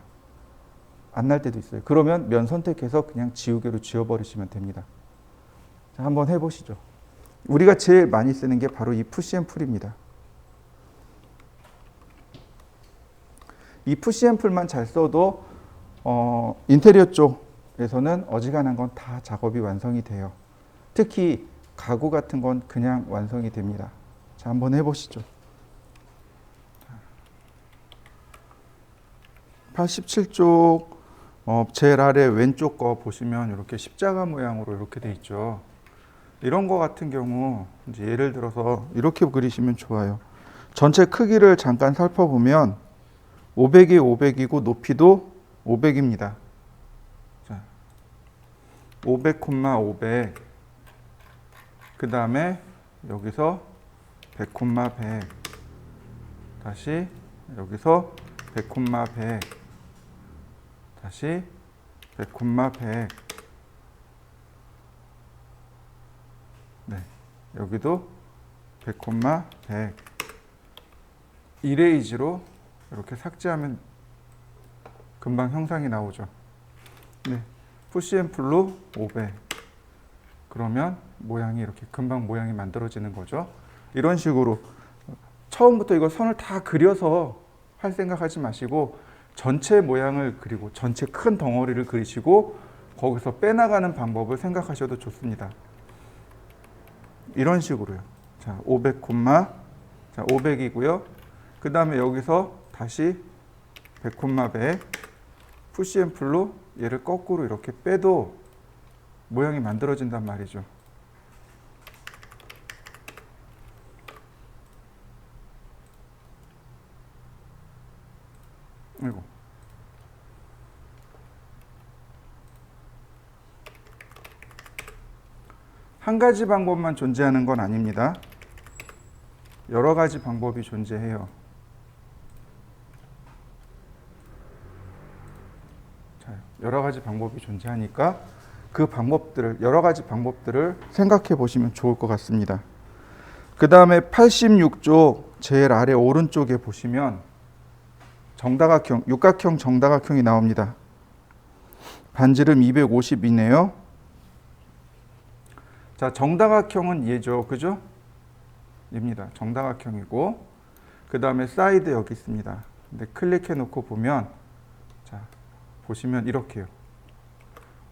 안 날 때도 있어요. 그러면 면 선택해서 그냥 지우개로 지워버리시면 됩니다. 자, 한번 해보시죠. 우리가 제일 많이 쓰는 게 바로 이 푸시 앤 풀입니다. 이 푸시 앤 풀만 잘 써도 인테리어 쪽에서는 어지간한 건 다 작업이 완성이 돼요. 특히 가구 같은 건 그냥 완성이 됩니다. 자, 한번 해보시죠. 87쪽 제일 아래 왼쪽 거 보시면 이렇게 십자가 모양으로 이렇게 돼 있죠. 이런 거 같은 경우 이제 예를 들어서 이렇게 그리시면 좋아요. 전체 크기를 잠깐 살펴보면 500이 500이고 높이도 500입니다. 자, 500, 500. 그 다음에 여기서 100, 100. 다시 여기서 100, 100. 다시 100, 100. 네, 여기도 100, 100. 이레이즈로 이렇게 삭제하면 금방 형상이 나오죠. 네, 푸시 앤 풀로 500. 그러면 모양이 이렇게 금방 모양이 만들어지는 거죠. 이런 식으로 처음부터 이거 선을 다 그려서 할 생각하지 마시고, 전체 모양을 그리고 전체 큰 덩어리를 그리시고 거기서 빼나가는 방법을 생각하셔도 좋습니다. 이런 식으로요. 자, 500, 자, 500이고요. 그 다음에 여기서 다시 100, 100. 푸시 앤 풀로 얘를 거꾸로 이렇게 빼도 모양이 만들어진단 말이죠. 아이고. 한 가지 방법만 존재하는 건 아닙니다. 여러 가지 방법이 존재해요. 자, 여러 가지 방법이 존재하니까 그 방법들을 여러 가지 방법들을 생각해 보시면 좋을 것 같습니다. 그 다음에 86쪽 제일 아래 오른쪽에 보시면 정다각형, 육각형 정다각형이 나옵니다. 반지름 250이네요. 자, 정다각형은 얘죠. 그죠? 얘입니다. 정다각형이고, 그 다음에 사이드 여기 있습니다. 근데 클릭해 놓고 보면, 자, 보시면 이렇게요.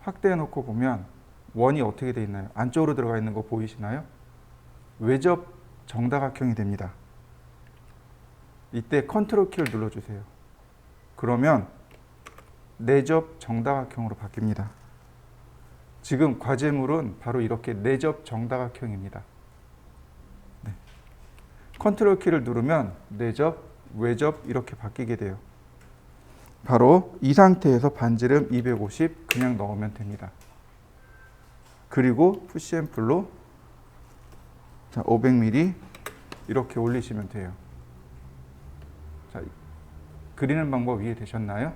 확대해 놓고 보면 원이 어떻게 되어 있나요? 안쪽으로 들어가 있는 거 보이시나요? 외접 정다각형이 됩니다. 이때 컨트롤 키를 눌러주세요. 그러면 내접 정다각형으로 바뀝니다. 지금 과제물은 바로 이렇게 내접 정다각형입니다. 네. 컨트롤 키를 누르면 내접, 외접 이렇게 바뀌게 돼요. 바로 이 상태에서 반지름 250 그냥 넣으면 됩니다. 그리고 푸시앤풀로 500mm 이렇게 올리시면 돼요. 자, 그리는 방법 이해되셨나요?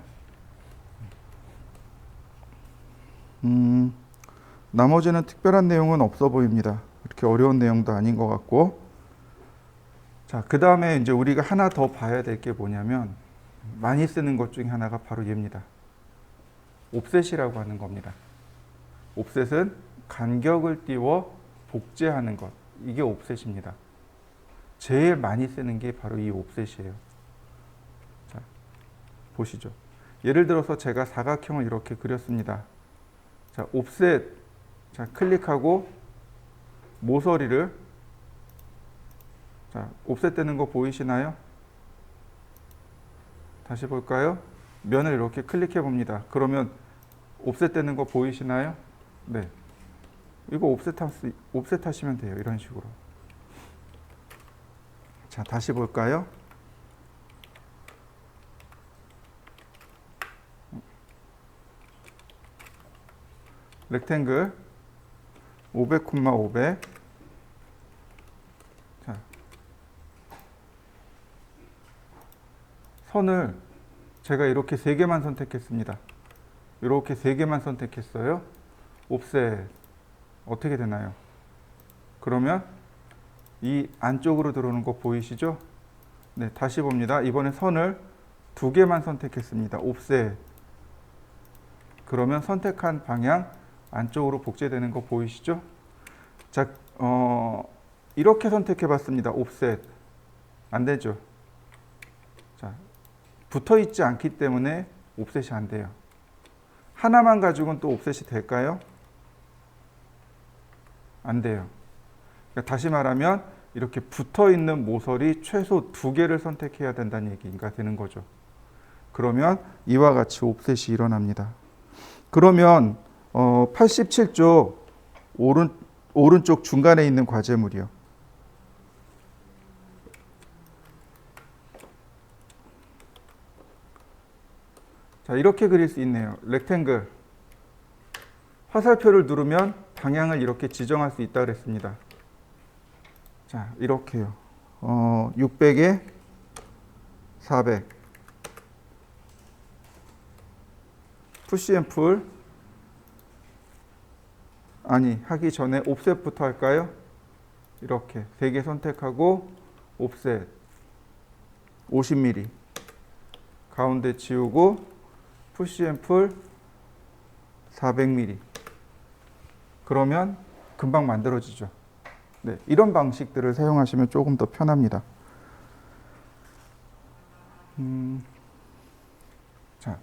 나머지는 특별한 내용은 없어 보입니다. 그렇게 어려운 내용도 아닌 것 같고. 자, 그 다음에 이제 우리가 하나 더 봐야 될 게 뭐냐면 많이 쓰는 것 중에 하나가 바로 얘입니다. 옵셋이라고 하는 겁니다. 옵셋은 간격을 띄워 복제하는 것. 이게 옵셋입니다. 제일 많이 쓰는 게 바로 이 옵셋이에요. 자, 보시죠. 예를 들어서 제가 사각형을 이렇게 그렸습니다. 자, 옵셋. 자, 클릭하고 모서리를 자, 옵셋 되는 거 보이시나요? 다시 볼까요? 면을 이렇게 클릭해 봅니다. 그러면 옵셋 되는 거 보이시나요? 네. 이거 옵셋 하시면 돼요. 이런 식으로. 자, 다시 볼까요? 렉탱글 500,500. 자, 선을 제가 이렇게 3개만 선택했습니다. 이렇게 3개만 선택했어요. 옵셋 어떻게 되나요? 그러면 이 안쪽으로 들어오는 거 보이시죠? 네, 다시 봅니다. 이번에 선을 2개만 선택했습니다. 옵셋. 그러면 선택한 방향 안쪽으로 복제되는 거 보이시죠? 자, 이렇게 선택해 봤습니다. 옵셋. 안 되죠? 자, 붙어 있지 않기 때문에 옵셋이 안 돼요. 하나만 가지고는 또 옵셋이 될까요? 안 돼요. 그러니까 다시 말하면 이렇게 붙어 있는 모서리 최소 2개를 선택해야 된다는 얘기가 되는 거죠. 그러면 이와 같이 옵셋이 일어납니다. 그러면 87쪽 오른쪽 중간에 있는 과제물이요. 자, 이렇게 그릴 수 있네요. 렉탱글. 화살표를 누르면 방향을 이렇게 지정할 수 있다고 그랬습니다. 자, 이렇게요. 600에 400. 푸시앤풀. 아니, 하기 전에 옵셋부터 할까요? 이렇게 3개 선택하고 옵셋 50mm. 가운데 지우고 푸시앤풀 400mm. 그러면 금방 만들어지죠. 네, 이런 방식들을 사용하시면 조금 더 편합니다. 자,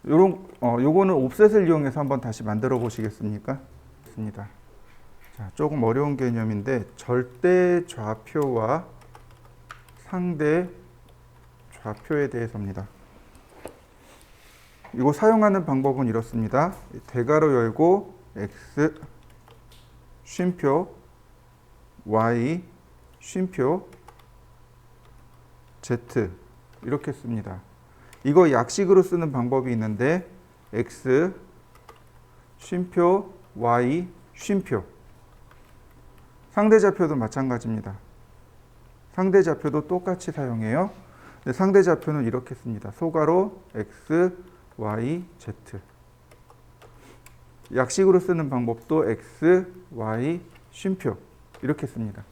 요거는 옵셋을 이용해서 한번 다시 만들어 보시겠습니까? 자, 조금 어려운 개념인데 절대 좌표와 상대 좌표에 대해서입니다. 이거 사용하는 방법은 이렇습니다. 대괄호 열고 X 쉼표 Y 쉼표 Z 이렇게 씁니다. 이거 약식으로 쓰는 방법이 있는데 X 쉼표 Y 쉼표. 상대좌표도 마찬가지입니다. 상대좌표도 똑같이 사용해요. 근데 상대좌표는 이렇게 씁니다. 소괄호 X y, z. 약식으로 쓰는 방법도 x, y, 쉼표 이렇게 씁니다.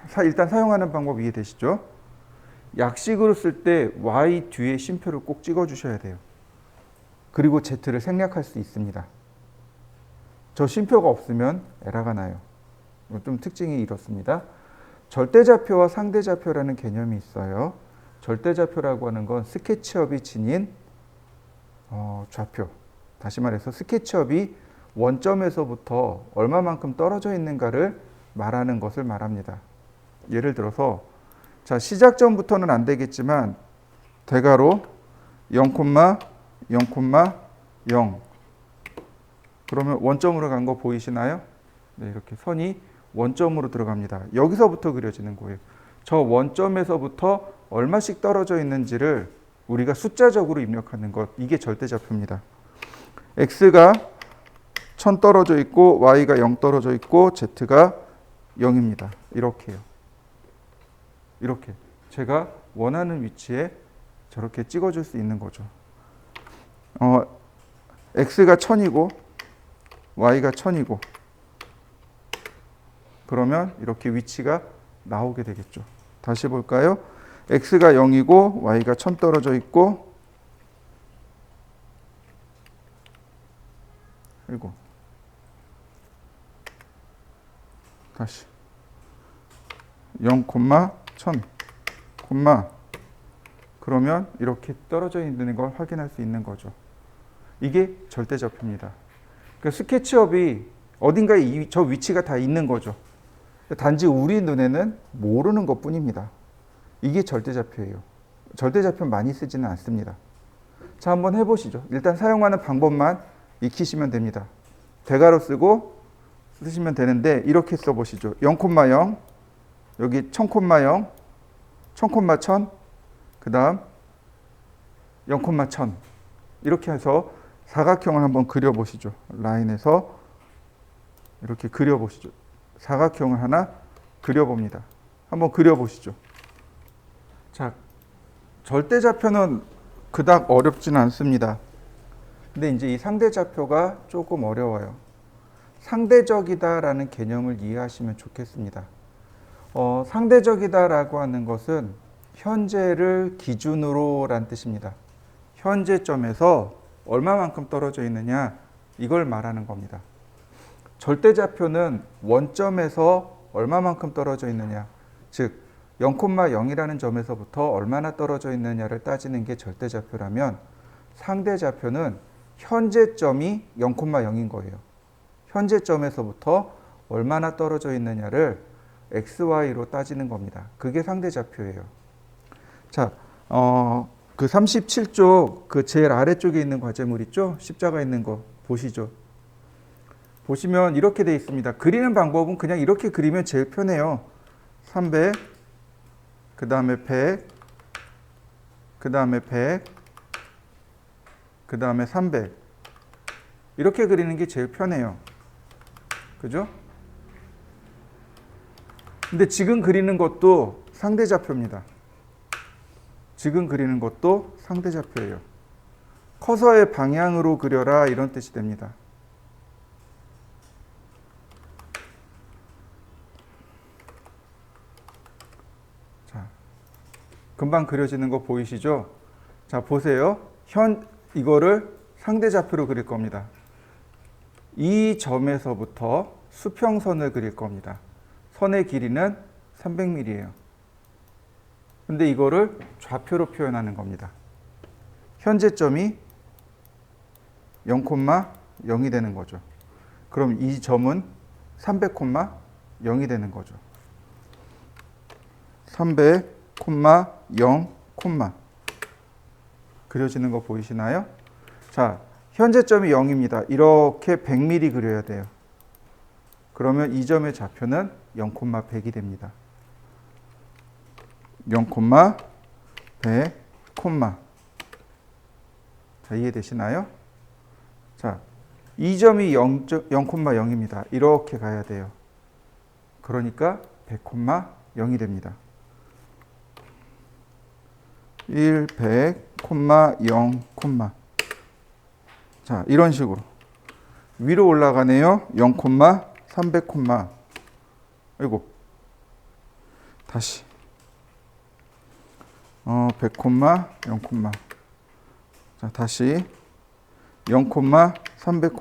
자, 일단 사용하는 방법 이해되시죠? 약식으로 쓸 때 y 뒤에 쉼표를 꼭 찍어 주셔야 돼요. 그리고 z를 생략할 수 있습니다. 저 쉼표가 없으면 에러가 나요. 좀 특징이 이렇습니다. 절대좌표와 상대좌표라는 개념이 있어요. 절대좌표라고 하는 건 스케치업이 지닌 좌표. 다시 말해서 스케치업이 원점에서부터 얼마만큼 떨어져 있는가를 말하는 것을 말합니다. 예를 들어서 자, 시작점부터는 안 되겠지만 대괄호 0,0,0 그러면 원점으로 간 거 보이시나요? 네, 이렇게 선이 원점으로 들어갑니다. 여기서부터 그려지는 거예요. 저 원점에서부터 얼마씩 떨어져 있는지를 우리가 숫자적으로 입력하는 것, 이게 절대좌표입니다. x가 1000 떨어져 있고 y가 0 떨어져 있고 z가 0입니다. 이렇게요. 이렇게 제가 원하는 위치에 저렇게 찍어줄 수 있는 거죠. x가 1000이고 y가 1000이고 그러면 이렇게 위치가 나오게 되겠죠. 다시 볼까요? x가 0이고 y가 1000 떨어져 있고 그리고 다시 0, 1000, 그러면 이렇게 떨어져 있는 걸 확인할 수 있는 거죠. 이게 절대좌표입니다. 그러니까 스케치업이 어딘가에 저 위치가 다 있는 거죠. 단지 우리 눈에는 모르는 것 뿐입니다. 이게 절대좌표예요. 절대좌표 많이 쓰지는 않습니다. 자, 한번 해보시죠. 일단 사용하는 방법만 익히시면 됩니다. 대괄호 쓰시면 되는데 이렇게 써보시죠. 0,0 여기 1000,0 1000,1000 그 다음 0,1000 이렇게 해서 사각형을 한번 그려보시죠. 라인에서 이렇게 그려보시죠. 사각형을 하나 그려봅니다. 한번 그려보시죠. 자, 절대좌표는 그닥 어렵지는 않습니다. 근데 이제 이 상대좌표가 조금 어려워요. 상대적이다라는 개념을 이해하시면 좋겠습니다. 상대적이다라고 하는 것은 현재를 기준으로 란 뜻입니다. 현재점에서 얼마만큼 떨어져 있느냐 이걸 말하는 겁니다. 절대좌표는 원점에서 얼마만큼 떨어져 있느냐, 즉 0,0이라는 점에서부터 얼마나 떨어져 있느냐를 따지는 게 절대좌표라면 상대좌표는 현재점이 0,0인 거예요. 현재점에서부터 얼마나 떨어져 있느냐를 XY로 따지는 겁니다. 그게 상대좌표예요. 자, 그 37쪽 그 제일 아래쪽에 있는 과제물 있죠? 십자가 있는 거 보시죠. 보시면 이렇게 되어 있습니다. 그리는 방법은 그냥 이렇게 그리면 제일 편해요. 300, 그 다음에 100, 그 다음에 100, 그 다음에 300 이렇게 그리는 게 제일 편해요. 그죠? 근데 지금 그리는 것도 상대좌표입니다. 지금 그리는 것도 상대좌표예요. 커서의 방향으로 그려라 이런 뜻이 됩니다. 자, 금방 그려지는 거 보이시죠? 자, 보세요. 이거를 상대좌표로 그릴 겁니다. 이 점에서부터 수평선을 그릴 겁니다. 선의 길이는 300mm예요. 근데 이거를 좌표로 표현하는 겁니다. 현재점이 0,0이 되는 거죠. 그럼 이 점은 300,0이 되는 거죠. 300,0, 그려지는 거 보이시나요? 자, 현재점이 0입니다. 이렇게 100mm 그려야 돼요. 그러면 이 점의 좌표는 0,100이 됩니다. 0,100, 자, 이해되시나요? 자, 이 점이 0,0입니다. 이렇게 가야 돼요. 그러니까 100,0이 됩니다. 1, 100, 콤마, 0, 콤마. 자, 이런 식으로. 위로 올라가네요. 0, 300, 아이고. 다시. 100, 0, 자, 다시. 0, 300,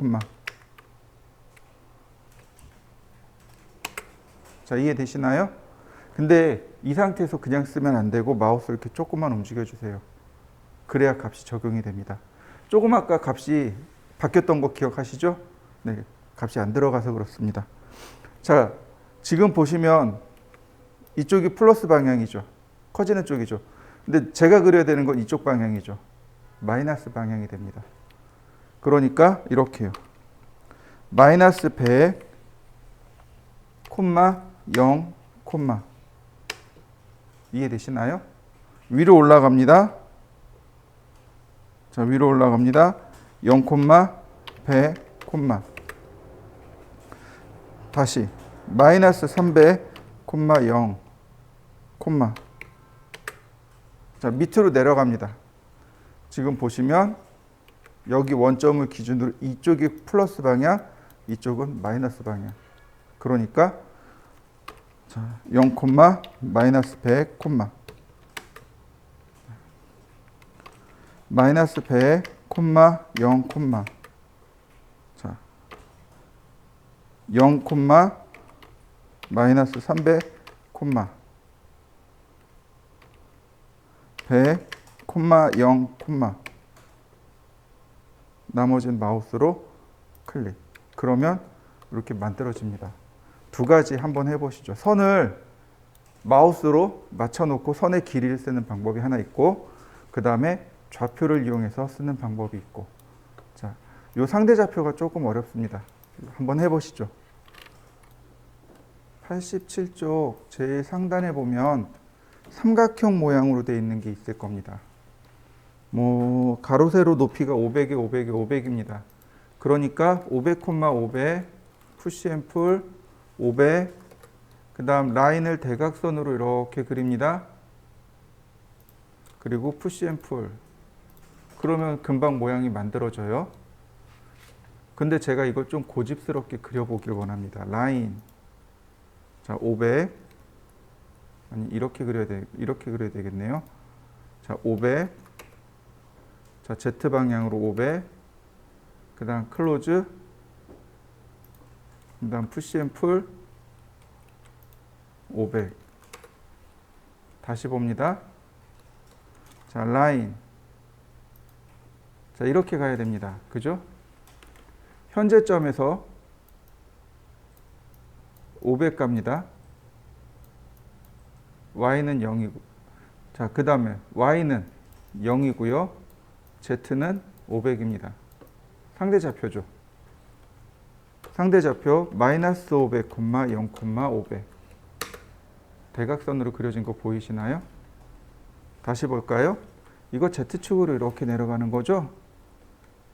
자, 이해되시나요? 근데 이 상태에서 그냥 쓰면 안 되고 마우스를 이렇게 조금만 움직여 주세요. 그래야 값이 적용이 됩니다. 조금 아까 값이 바뀌었던 거 기억하시죠? 네, 값이 안 들어가서 그렇습니다. 자, 지금 보시면 이쪽이 플러스 방향이죠. 커지는 쪽이죠. 근데 제가 그려야 되는 건 이쪽 방향이죠. 마이너스 방향이 됩니다. 그러니까 이렇게요. 마이너스 100, 콤마, 0, 콤마. 이해되시나요? 위로 올라갑니다. 자, 위로 올라갑니다. 0, 100, 다시 마이너스 300, 0, 자, 밑으로 내려갑니다. 지금 보시면 여기 원점을 기준으로 이쪽이 플러스 방향, 이쪽은 마이너스 방향. 그러니까 자, 0, 마이너스 100, 마이너스 100, 0, 자, 0, 마이너스 300, 100, 0, 나머지는 마우스로 클릭. 그러면 이렇게 만들어집니다. 두 가지 한번 해보시죠. 선을 마우스로 맞춰놓고 선의 길이를 쓰는 방법이 하나 있고, 그 다음에 좌표를 이용해서 쓰는 방법이 있고. 자, 요 상대 좌표가 조금 어렵습니다. 한번 해보시죠. 87쪽 제일 상단에 보면 삼각형 모양으로 되어 있는 게 있을 겁니다. 뭐 가로 세로 높이가 500에 500에 500입니다. 그러니까 500, 500, 푸시 앤 풀 500, 그 다음 라인을 대각선으로 이렇게 그립니다. 그리고 푸시 앤 풀. 그러면 금방 모양이 만들어져요. 근데 제가 이걸 좀 고집스럽게 그려보길 원합니다. 라인. 자, 500. 아니, 이렇게 그려야 되겠네요. 자, 500. 자, Z 방향으로 500. 그 다음 클로즈. 그 다음 푸시 앤 풀 500. 다시 봅니다. 자, 라인. 자, 이렇게 가야 됩니다. 그죠? 현재점에서 500 갑니다. y는 0이고. 자, 그 다음에 y는 0이고요. z는 500입니다. 상대좌표죠. 상대좌표 마이너스 500, 0, 500. 대각선으로 그려진 거 보이시나요? 다시 볼까요? 이거 z축으로 이렇게 내려가는 거죠?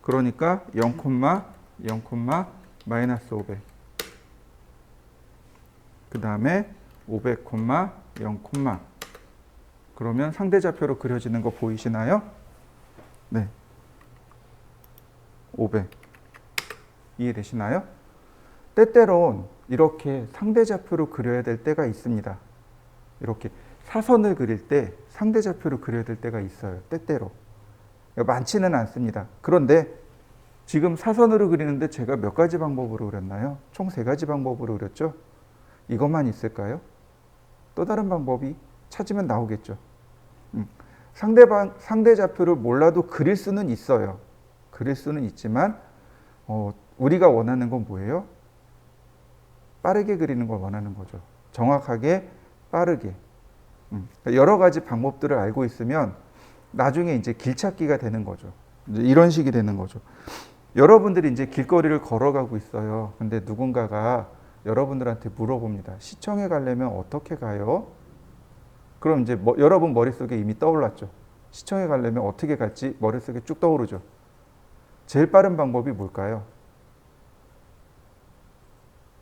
그러니까 0, 0, 마이너스 500. 그 다음에 500, 0, 그러면 상대좌표로 그려지는 거 보이시나요? 네. 500. 이해되시나요? 때때론 이렇게 상대좌표로 그려야 될 때가 있습니다. 이렇게 사선을 그릴 때 상대좌표로 그려야 될 때가 있어요. 때때로. 많지는 않습니다. 그런데 지금 사선으로 그리는데 제가 몇 가지 방법으로 그렸나요? 총 3가지 방법으로 그렸죠? 이것만 있을까요? 또 다른 방법이 찾으면 나오겠죠. 상대좌표를 몰라도 그릴 수는 있어요. 그릴 수는 있지만 우리가 원하는 건 뭐예요? 빠르게 그리는 걸 원하는 거죠. 정확하게 빠르게. 여러 가지 방법들을 알고 있으면 나중에 이제 길찾기가 되는 거죠. 이제 이런 식이 되는 거죠. 여러분들이 이제 길거리를 걸어가고 있어요. 근데 누군가가 여러분들한테 물어봅니다. 시청에 가려면 어떻게 가요? 그럼 이제 여러분 머릿속에 이미 떠올랐죠. 시청에 가려면 어떻게 갈지 머릿속에 쭉 떠오르죠. 제일 빠른 방법이 뭘까요?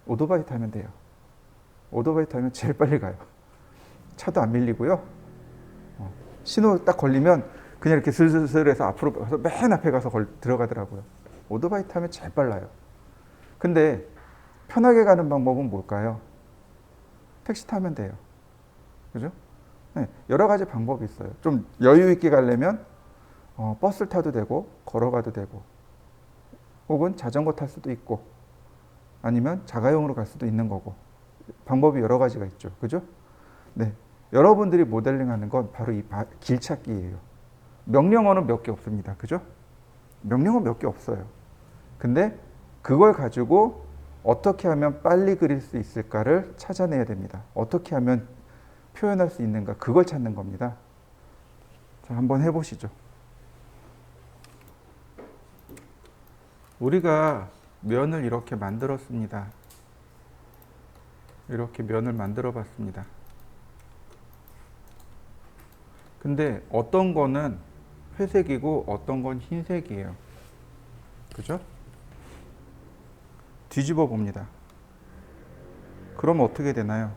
오토바이 타면 돼요. 오토바이 타면 제일 빨리 가요. 차도 안 밀리고요. 신호 딱 걸리면 그냥 이렇게 슬슬슬 해서 앞으로 가서 맨 앞에 가서 들어가더라고요. 오토바이 타면 제일 빨라요. 근데 편하게 가는 방법은 뭘까요? 택시 타면 돼요. 그죠? 네, 여러 가지 방법이 있어요. 좀 여유 있게 가려면 버스를 타도 되고 걸어가도 되고 혹은 자전거 탈 수도 있고 아니면 자가용으로 갈 수도 있는 거고 방법이 여러 가지가 있죠. 그죠? 네, 여러분들이 모델링하는 건 바로 이 길찾기예요. 명령어는 몇 개 없습니다. 그죠? 명령어 몇 개 없어요. 근데 그걸 가지고 어떻게 하면 빨리 그릴 수 있을까를 찾아내야 됩니다. 어떻게 하면 표현할 수 있는가 그걸 찾는 겁니다. 자, 한번 해보시죠. 우리가 면을 이렇게 만들었습니다. 이렇게 면을 만들어 봤습니다. 근데 어떤 거는 회색이고 어떤 건 흰색이에요. 그죠? 뒤집어 봅니다. 그럼 어떻게 되나요?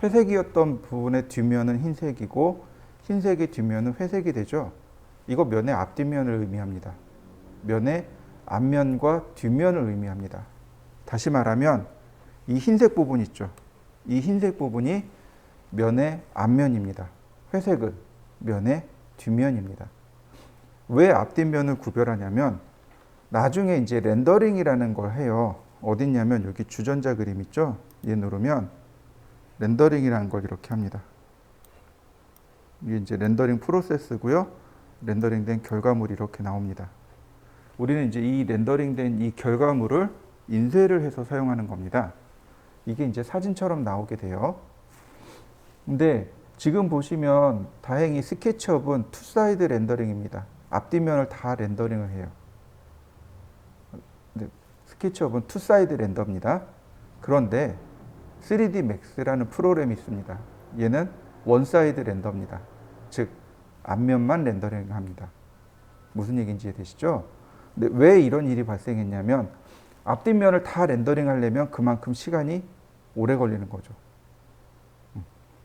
회색이었던 부분의 뒷면은 흰색이고 흰색의 뒷면은 회색이 되죠. 이거 면의 앞뒷면을 의미합니다. 면의 앞면과 뒷면을 의미합니다. 다시 말하면 이 흰색 부분 있죠. 이 흰색 부분이 면의 앞면입니다. 회색은 면의 뒷면입니다. 왜 앞뒷면을 구별하냐면 나중에 이제 렌더링이라는 걸 해요. 어딨냐면 여기 주전자 그림 있죠. 얘 누르면 렌더링이라는 걸 이렇게 합니다. 이게 이제 렌더링 프로세스고요. 렌더링된 결과물이 이렇게 나옵니다. 우리는 이제 이 렌더링된 이 결과물을 인쇄를 해서 사용하는 겁니다. 이게 이제 사진처럼 나오게 돼요. 근데 지금 보시면 다행히 스케치업은 투사이드 렌더링입니다. 앞뒷면을 다 렌더링을 해요. 스케치업은 투사이드 렌더입니다. 그런데 3D Max라는 프로그램이 있습니다. 얘는 원사이드 렌더입니다. 즉 앞면만 렌더링합니다. 무슨 얘기인지 이해되시죠? 근데 왜 이런 일이 발생했냐면 앞뒷면을 다 렌더링 하려면 그만큼 시간이 오래 걸리는 거죠.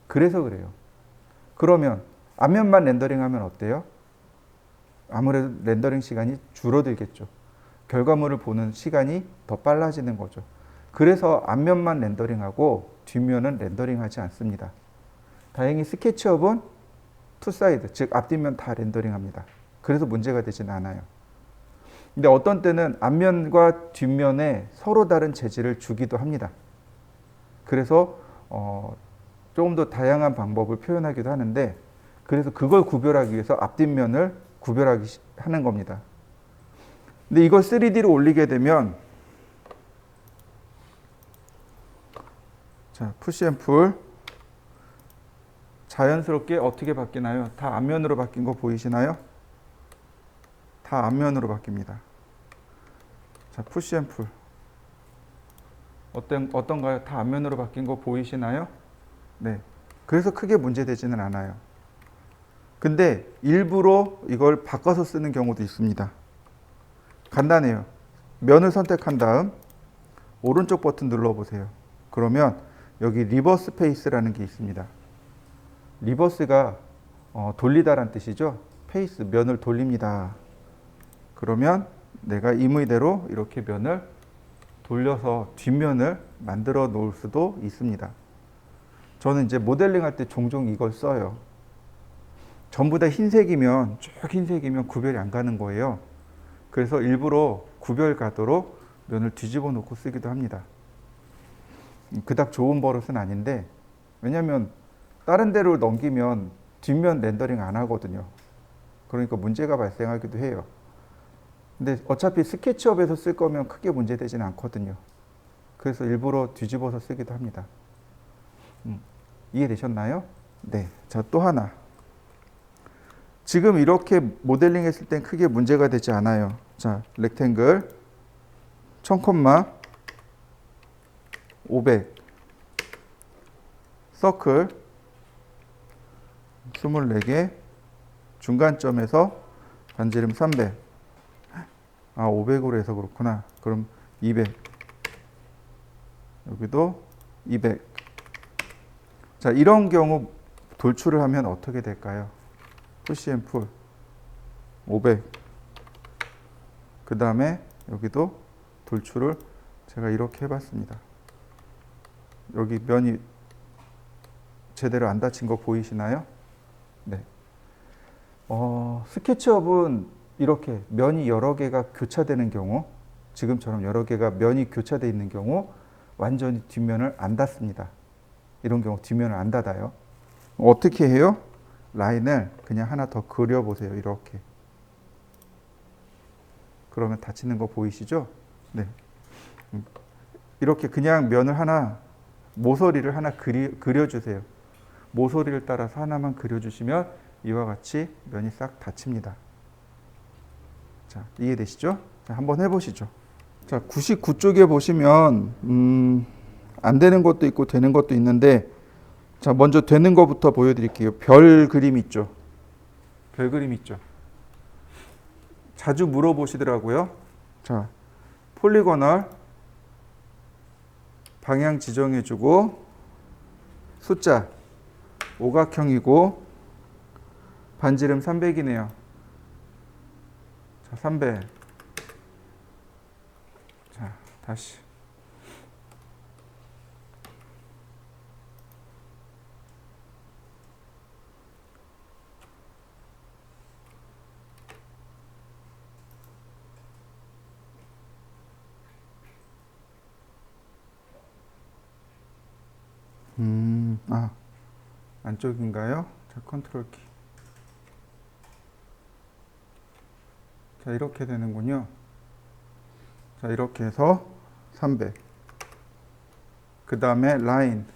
그래서 그래요. 그러면 앞면만 렌더링하면 어때요? 아무래도 렌더링 시간이 줄어들겠죠. 결과물을 보는 시간이 더 빨라지는 거죠. 그래서 앞면만 렌더링하고 뒷면은 렌더링하지 않습니다. 다행히 스케치업은 투사이드, 즉 앞뒷면 다 렌더링합니다. 그래서 문제가 되진 않아요. 근데 어떤 때는 앞면과 뒷면에 서로 다른 재질을 주기도 합니다. 그래서 조금 더 다양한 방법을 표현하기도 하는데 그래서 그걸 구별하기 위해서 앞뒷면을 구별하기 하는 겁니다. 근데 이걸 3D로 올리게 되면 자, 푸시 앤 풀 자연스럽게 어떻게 바뀌나요? 다 앞면으로 바뀐 거 보이시나요? 다 앞면으로 바뀝니다. 자, 푸시 앤 풀 어떤가요? 다 앞면으로 바뀐 거 보이시나요? 네. 그래서 크게 문제되지는 않아요. 근데 일부러 이걸 바꿔서 쓰는 경우도 있습니다. 간단해요. 면을 선택한 다음 오른쪽 버튼 눌러보세요. 그러면 여기 리버스 페이스라는 게 있습니다. 리버스가 돌리다란 뜻이죠. 페이스, 면을 돌립니다. 그러면 내가 임의대로 이렇게 면을 돌려서 뒷면을 만들어 놓을 수도 있습니다. 저는 이제 모델링 할 때 종종 이걸 써요. 전부 다 흰색이면 쭉 흰색이면 구별이 안 가는 거예요. 그래서 일부러 구별 가도록 면을 뒤집어 놓고 쓰기도 합니다. 그닥 좋은 버릇은 아닌데 왜냐하면 다른 데로 넘기면 뒷면 렌더링 안 하거든요. 그러니까 문제가 발생하기도 해요. 근데 어차피 스케치업에서 쓸 거면 크게 문제되지는 않거든요. 그래서 일부러 뒤집어서 쓰기도 합니다. 이해되셨나요? 네. 자, 또 하나. 지금 이렇게 모델링 했을 땐 크게 문제가 되지 않아요. 자, 렉탱글 1000, 500 서클 24개 중간점에서 반지름 300 500으로 해서 그렇구나. 그럼 200 여기도 200 자, 이런 경우 돌출을 하면 어떻게 될까요? 푸시 앤 풀 500. 그 다음에 여기도 돌출을 제가 이렇게 해봤습니다. 여기 면이 제대로 안 닫힌 거 보이시나요? 네. 스케치업은 이렇게 면이 여러 개가 교차되는 경우, 지금처럼 여러 개가 면이 교차되어 있는 경우 완전히 뒷면을 안 닫습니다. 이런 경우 뒷면을 안 닫아요. 어떻게 해요? 라인을 그냥 하나 더 그려보세요. 이렇게. 그러면 닫히는 거 보이시죠? 네. 이렇게 그냥 면을 하나, 모서리를 하나 그려주세요. 모서리를 따라서 하나만 그려주시면 이와 같이 면이 싹 닫힙니다. 자, 이해되시죠? 자, 한번 해보시죠. 자, 99쪽에 보시면 안 되는 것도 있고 되는 것도 있는데, 자, 먼저 되는 것부터 보여드릴게요. 별 그림 있죠? 별 그림 있죠? 자주 물어보시더라고요. 자, 폴리고널 방향 지정해주고 숫자 오각형이고 반지름 300이네요. 자, 300. 자, 다시. 안쪽인가요? 자, 컨트롤 키. 자, 이렇게 되는군요. 자, 이렇게 해서 300. 그 다음에 라인.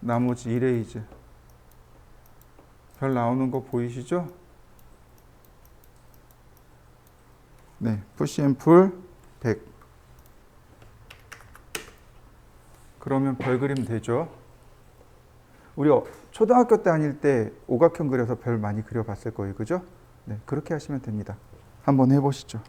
나머지 이레이즈. 별 나오는 거 보이시죠? 네, 푸시 앤 풀 100. 그러면 별 그림 되죠? 우리 초등학교 때 다닐 때 오각형 그려서 별 많이 그려봤을 거예요. 그죠? 네, 그렇게 하시면 됩니다. 한번 해보시죠.